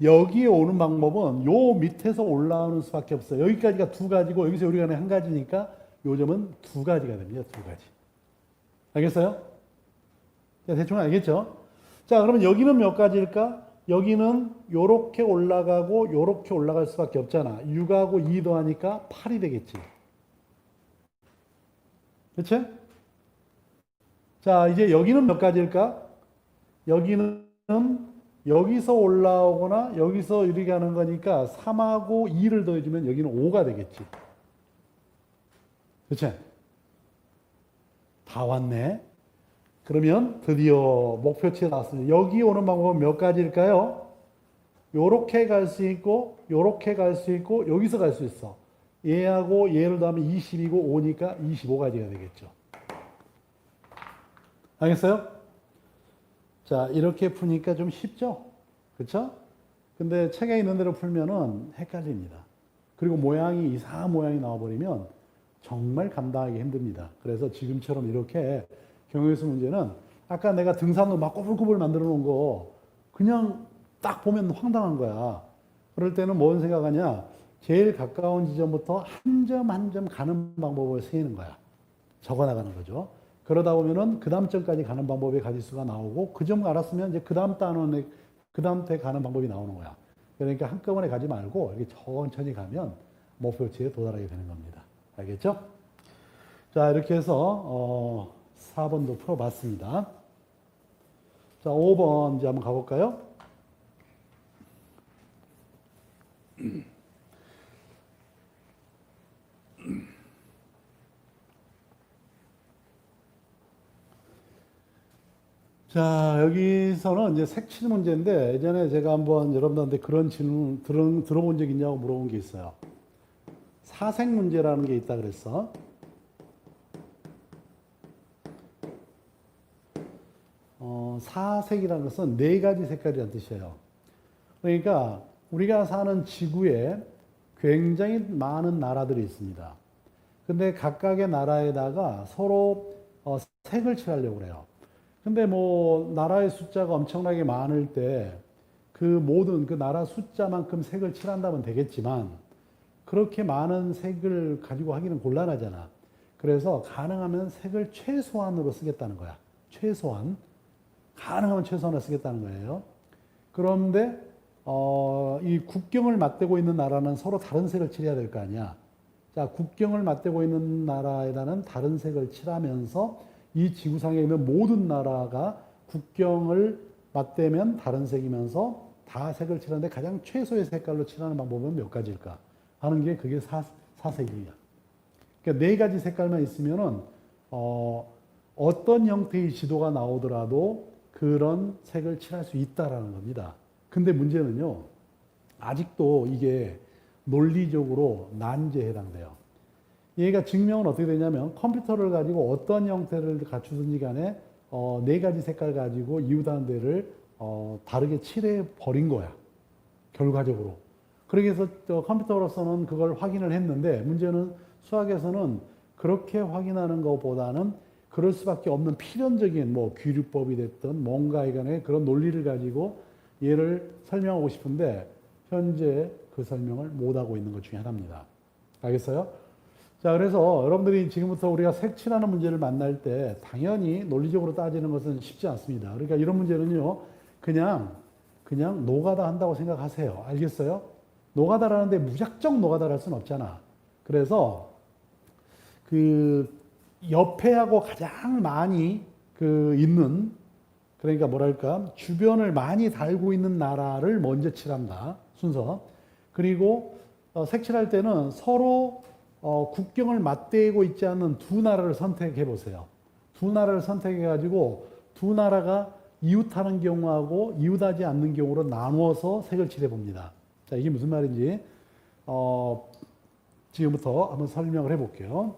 여기에 오는 방법은 요 밑에서 올라오는 수밖에 없어. 여기까지가 두 가지고 여기서 우리가 한 가지니까 요 점은 두 가지가 됩니다. 두 가지. 알겠어요? 자, 대충 알겠죠? 자, 그러면 여기는 몇 가지일까? 여기는 요렇게 올라가고 요렇게 올라갈 수밖에 없잖아. 6하고 2 더하니까 8이 되겠지. 그렇지? 자, 이제 여기는 몇 가지일까? 여기는 여기서 올라오거나 여기서 이렇게 하는 거니까 3하고 2를 더해주면 여기는 5가 되겠지. 그렇지? 다 왔네. 그러면 드디어 목표치에 나왔습니다. 여기 오는 방법은 몇 가지일까요? 요렇게 갈 수 있고 요렇게 갈 수 있고 여기서 갈 수 있어. 얘하고 얘를 더하면 20이고 5니까 25가지가 되겠죠. 알겠어요? 자, 이렇게 푸니까 좀 쉽죠? 그렇죠? 근데 책에 있는 대로 풀면은 헷갈립니다. 그리고 모양이 이상한 모양이 나와버리면 정말 감당하기 힘듭니다. 그래서 지금처럼 이렇게 경우의 문제는 아까 내가 등산로 막 꼬불꼬불 만들어 놓은 거 그냥 딱 보면 황당한 거야. 그럴 때는 뭔 생각하냐? 제일 가까운 지점부터 한 점 한 점 가는 방법을 세우는 거야. 적어 나가는 거죠. 그러다 보면은 그 다음 점까지 가는 방법의 가지수가 나오고 그 점 알았으면 이제 그 다음 단원에 그 다음 때 가는 방법이 나오는 거야. 그러니까 한꺼번에 가지 말고 이렇게 천천히 가면 목표치에 도달하게 되는 겁니다. 알겠죠? 자, 이렇게 해서 4번도 풀어봤습니다. 자, 5번 이제 한번 가볼까요? 자, 여기서는 이제 색칠 문제인데 예전에 제가 한번 여러분들한테 그런 질문 들어본 적 있냐고 물어본 게 있어요. 사색 문제라는 게 있다 그랬어. 사색이라는 것은 네 가지 색깔이라는 뜻이에요. 그러니까 우리가 사는 지구에 굉장히 많은 나라들이 있습니다. 근데 각각의 나라에다가 서로 색을 칠하려고 그래요. 근데 뭐 나라의 숫자가 엄청나게 많을 때 그 모든 그 나라 숫자만큼 색을 칠한다면 되겠지만 그렇게 많은 색을 가지고 하기는 곤란하잖아. 그래서 가능하면 색을 최소한으로 쓰겠다는 거야. 최소한. 가능하면 최소한으로 쓰겠다는 거예요. 그런데 이 국경을 맞대고 있는 나라는 서로 다른 색을 칠해야 될 거 아니야. 자, 국경을 맞대고 있는 나라에다는 다른 색을 칠하면서 이 지구상에 있는 모든 나라가 국경을 맞대면 다른 색이면서 다 색을 칠하는데 가장 최소의 색깔로 칠하는 방법은 몇 가지일까 하는 게 그게 사색이야. 그러니까 네 가지 색깔만 있으면은 어떤 형태의 지도가 나오더라도 그런 색을 칠할 수 있다라는 겁니다. 근데 문제는요, 아직도 이게 논리적으로 난제에 해당돼요. 얘가 증명은 어떻게 되냐면 컴퓨터를 가지고 어떤 형태를 갖추든지 간에 네 가지 색깔 가지고 이웃하는 데를 다르게 칠해 버린 거야. 결과적으로. 그러기 위해서 컴퓨터로서는 그걸 확인을 했는데 문제는 수학에서는 그렇게 확인하는 것보다는 그럴 수밖에 없는 필연적인 뭐 귀류법이 됐든 뭔가에 관해 그런 논리를 가지고 얘를 설명하고 싶은데 현재 그 설명을 못하고 있는 것 중에 하나입니다. 알겠어요? 자, 그래서 여러분들이 지금부터 우리가 색칠하는 문제를 만날 때 당연히 논리적으로 따지는 것은 쉽지 않습니다. 그러니까 이런 문제는요, 그냥 노가다 한다고 생각하세요. 알겠어요? 노가다라는데 무작정 노가다를 할 수는 없잖아. 그래서 그 옆에하고 가장 많이 있는, 그러니까 뭐랄까, 주변을 많이 달고 있는 나라를 먼저 칠한다. 순서. 그리고 색칠할 때는 서로 국경을 맞대고 있지 않는 두 나라를 선택해 보세요. 두 나라를 선택해 가지고 두 나라가 이웃하는 경우하고 이웃하지 않는 경우로 나누어서 색을 칠해 봅니다. 자, 이게 무슨 말인지 지금부터 한번 설명을 해 볼게요.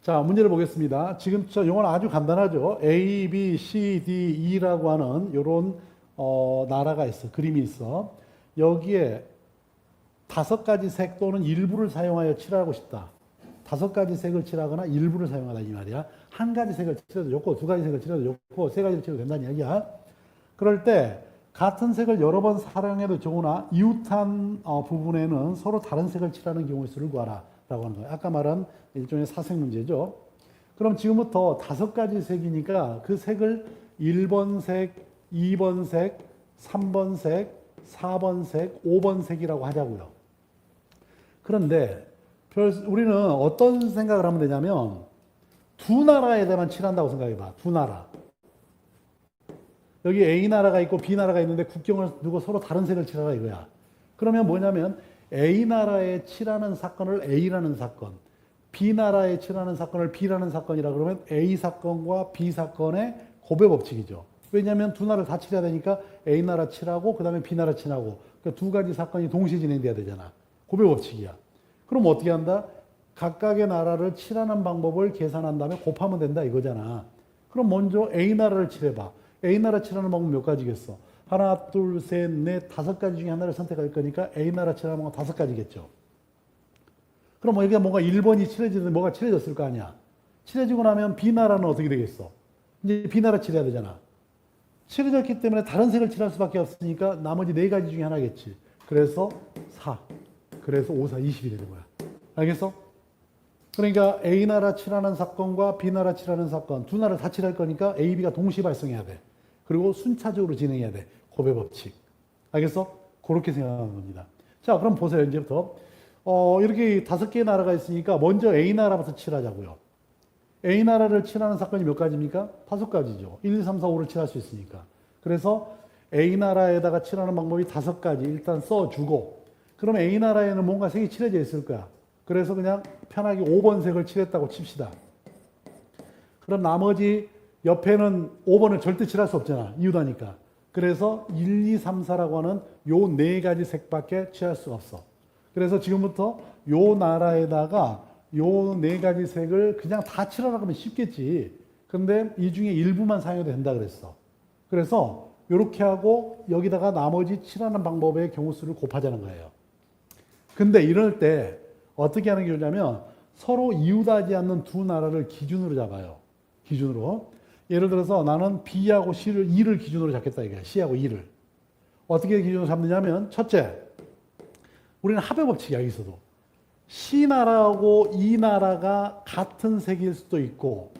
자, 문제를 보겠습니다. 지금 이건 아주 간단하죠. A, B, C, D, E라고 하는 이런 나라가 있어. 그림이 있어. 여기에 5가지 색 또는 일부를 사용하여 칠하고 싶다. 5가지 색을 칠하거나 일부를 사용하다 이 말이야. 한 가지 색을 칠해도 좋고 2가지 색을 칠해도 좋고 3가지를 칠해도 된다는 이야기야. 그럴 때 같은 색을 여러 번 사용해도 좋으나 이웃한 부분에는 서로 다른 색을 칠하는 경우의 수를 구하라 라고 하는 거예요. 아까 말한 일종의 사색 문제죠. 그럼 지금부터 5가지 색이니까 그 색을 1번 색, 2번 색, 3번 색, 4번 색, 5번 색이라고 하자고요. 그런데 우리는 어떤 생각을 하면 되냐면 두 나라에다만 칠한다고 생각해봐. 두 나라. 여기 A 나라가 있고 B 나라가 있는데 국경을 두고 서로 다른 색을 칠하라 이거야. 그러면 뭐냐면 A 나라에 칠하는 사건을 A라는 사건, B 나라에 칠하는 사건을 B라는 사건이라 그러면 A 사건과 B 사건의 고배 법칙이죠. 왜냐하면 두 나라를 다 칠해야 되니까 A 나라 칠하고 그 다음에 B 나라 칠하고 그러니까 두 가지 사건이 동시에 진행돼야 되잖아. 고배 법칙이야. 그럼 어떻게 한다? 각각의 나라를 칠하는 방법을 계산한 다음에 곱하면 된다 이거잖아. 그럼 먼저 A 나라를 칠해봐. A 나라 칠하는 방법 몇 가지겠어? 하나, 둘, 셋, 넷, 5가지 중에 하나를 선택할 거니까 A 나라 칠하는 방법 5가지겠죠. 그럼 여기가 뭔가 1번이 칠해지는데 뭐가 칠해졌을 거 아니야. 칠해지고 나면 B 나라는 어떻게 되겠어? 이제 B 나라 칠해야 되잖아. 칠해졌기 때문에 다른 색을 칠할 수밖에 없으니까 나머지 4가지 중에 하나겠지. 그래서 4. 그래서 5, 4, 20이 되는 거야. 알겠어? 그러니까 A 나라 칠하는 사건과 B 나라 칠하는 사건 두 나라 다 칠할 거니까 A, B가 동시에 발생해야 돼. 그리고 순차적으로 진행해야 돼. 고배 법칙. 알겠어? 그렇게 생각하는 겁니다. 자, 그럼 보세요. 이제부터 이렇게 5개의 나라가 있으니까 먼저 A 나라부터 칠하자고요. A 나라를 칠하는 사건이 몇 가지입니까? 5가지죠. 1, 2, 3, 4, 5를 칠할 수 있으니까. 그래서 A 나라에다가 칠하는 방법이 5가지 일단 써주고 그럼 A 나라에는 뭔가 색이 칠해져 있을 거야. 그래서 그냥 편하게 5번 색을 칠했다고 칩시다. 그럼 나머지 옆에는 5번을 절대 칠할 수 없잖아. 이유다니까. 그래서 1, 2, 3, 4라고 하는 요 4가지 색밖에 칠할 수가 없어. 그래서 지금부터 요 나라에다가 요 4가지 색을 그냥 다 칠하라고 하면 쉽겠지. 근데 이 중에 일부만 사용해도 된다 그랬어. 그래서 이렇게 하고 여기다가 나머지 칠하는 방법의 경우 수를 곱하자는 거예요. 근데 이럴 때 어떻게 하는 게 좋냐면 서로 이웃하지 않는 두 나라를 기준으로 잡아요. 기준으로. 예를 들어서 나는 B하고 E를 기준으로 잡겠다 이거야. C하고 E를. 어떻게 기준으로 잡느냐면 첫째, 우리는 합의 법칙이야 여기서도. C나라하고 E나라가 같은 색일 수도 있고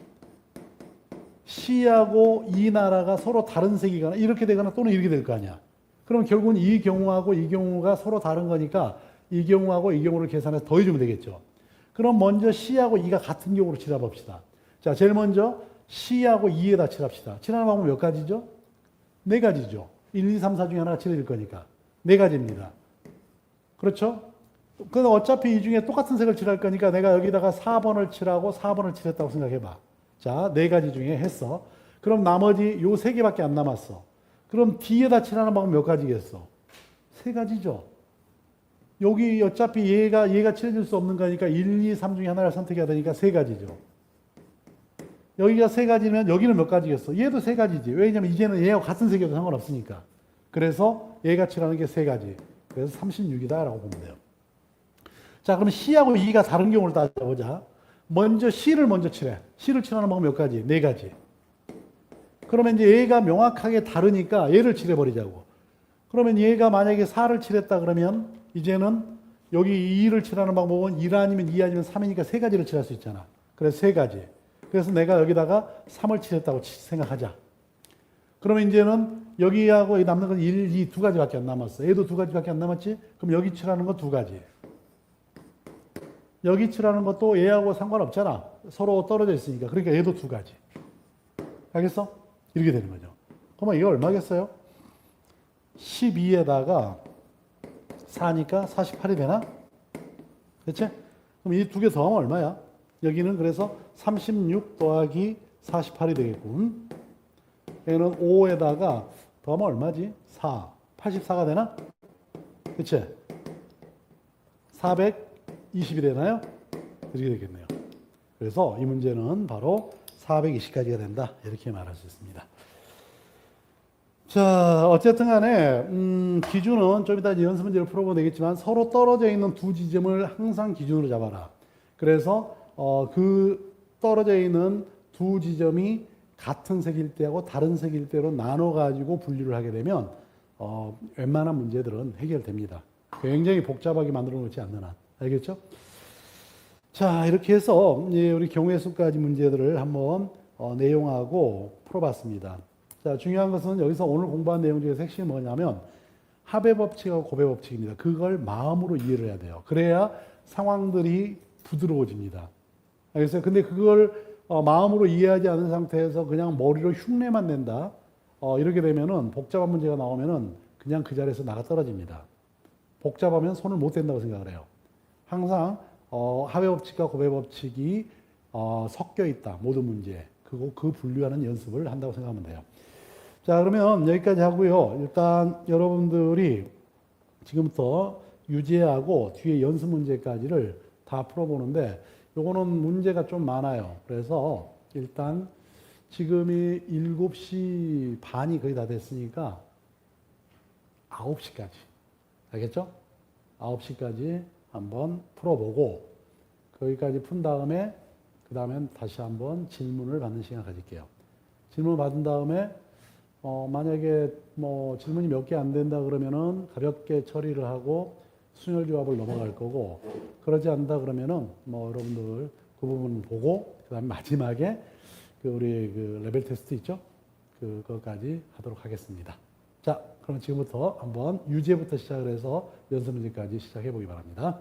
C하고 E나라가 서로 다른 색이거나 이렇게 되거나 또는 이렇게 될 거 아니야. 그럼 결국은 이 경우하고 이 경우가 서로 다른 거니까 이 경우하고 이 경우를 계산해서 더해주면 되겠죠. 그럼 먼저 C하고 E가 같은 경우로 칠해봅시다. 자, 제일 먼저 C하고 E에다 칠합시다. 칠하는 방법 몇 가지죠? 네 가지죠. 1, 2, 3, 4 중에 하나가 칠해질 거니까. 네 가지입니다. 그렇죠? 근데 어차피 이 중에 똑같은 색을 칠할 거니까 내가 여기다가 4번을 칠하고 4번을 칠했다고 생각해봐. 자, 네 가지 중에 했어. 그럼 나머지 요 세 개밖에 안 남았어. 그럼 D에다 칠하는 방법 몇 가지겠어? 세 가지죠. 여기 어차피 얘가 칠해질 수 없는 거니까 1, 2, 3 중에 하나를 선택해야 되니까 세 가지죠. 여기가 세 가지면 여기는 몇 가지겠어? 얘도 세 가지지. 왜냐면 이제는 얘하고 같은 색이어도 상관없으니까. 그래서 얘가 칠하는 게 세 가지. 그래서 36이다라고 보면 돼요. 자, 그럼 C하고 E가 다른 경우를 따져보자. 먼저 C를 먼저 칠해. C를 칠하는 방법 몇 가지? 네 가지. 그러면 이제 얘가 명확하게 다르니까 얘를 칠해버리자고. 그러면 얘가 만약에 4를 칠했다 그러면 이제는 여기 2를 칠하는 방법은 1 아니면 2 아니면 3이니까 세 가지를 칠할 수 있잖아. 그래서 세 가지. 그래서 내가 여기다가 3을 칠했다고 생각하자. 그러면 이제는 여기하고 여기 남는 건 1, 2 두 가지밖에 안 남았어. 얘도 두 가지밖에 안 남았지? 그럼 여기 칠하는 거 두 가지. 여기 칠하는 것도 얘하고 상관없잖아. 서로 떨어져 있으니까. 그러니까 얘도 두 가지. 알겠어? 이렇게 되는 거죠. 그러면 이거 얼마겠어요? 12에다가 4니까 48이 되나? 그렇지? 그럼 이 두 개 더하면 얼마야? 여기는 그래서 36 더하기 48이 되겠군. 여기는 5에다가 더하면 얼마지? 4. 84가 되나? 그치? 420이 되나요? 이렇게 되겠네요. 그래서 이 문제는 바로 420까지가 된다. 이렇게 말할 수 있습니다. 자, 어쨌든 간에, 기준은 좀 이따 연습 문제를 풀어보면 되겠지만 서로 떨어져 있는 두 지점을 항상 기준으로 잡아라. 그래서, 그 떨어져 있는 두 지점이 같은 색일 때하고 다른 색일 때로 나눠가지고 분류를 하게 되면, 웬만한 문제들은 해결됩니다. 굉장히 복잡하게 만들어 놓지 않는 한. 알겠죠? 자, 이렇게 해서 우리 경우의 수까지 문제들을 한번 내용하고 풀어봤습니다. 자, 중요한 것은 여기서 오늘 공부한 내용 중에서 핵심이 뭐냐면 합의 법칙하고 고배 법칙입니다. 그걸 마음으로 이해를 해야 돼요. 그래야 상황들이 부드러워집니다. 알겠어요? 근데 그걸 마음으로 이해하지 않은 상태에서 그냥 머리로 흉내만 낸다. 이렇게 되면은 복잡한 문제가 나오면은 그냥 그 자리에서 나가 떨어집니다. 복잡하면 손을 못 댄다고 생각을 해요. 항상 합의 법칙과 고배 법칙이 섞여 있다. 모든 문제. 그 분류하는 연습을 한다고 생각하면 돼요. 자, 그러면 여기까지 하고요. 일단 여러분들이 지금부터 유제하고 뒤에 연습 문제까지를 다 풀어보는데 요거는 문제가 좀 많아요. 그래서 일단 지금이 7시 반이 거의 다 됐으니까 9시까지. 알겠죠? 9시까지 한번 풀어보고 거기까지 푼 다음에 그 다음엔 다시 한번 질문을 받는 시간 가질게요. 질문을 받은 다음에 만약에 뭐 질문이 몇 개 안 된다 그러면은 가볍게 처리를 하고 순열조합을 넘어갈 거고 그러지 않다 그러면은 뭐 여러분들 그 부분 보고 그 다음에 마지막에 우리 그 레벨 테스트 있죠? 그거까지 하도록 하겠습니다. 자, 그럼 지금부터 한번 유제부터 시작을 해서 연습 문제까지 시작해 보기 바랍니다.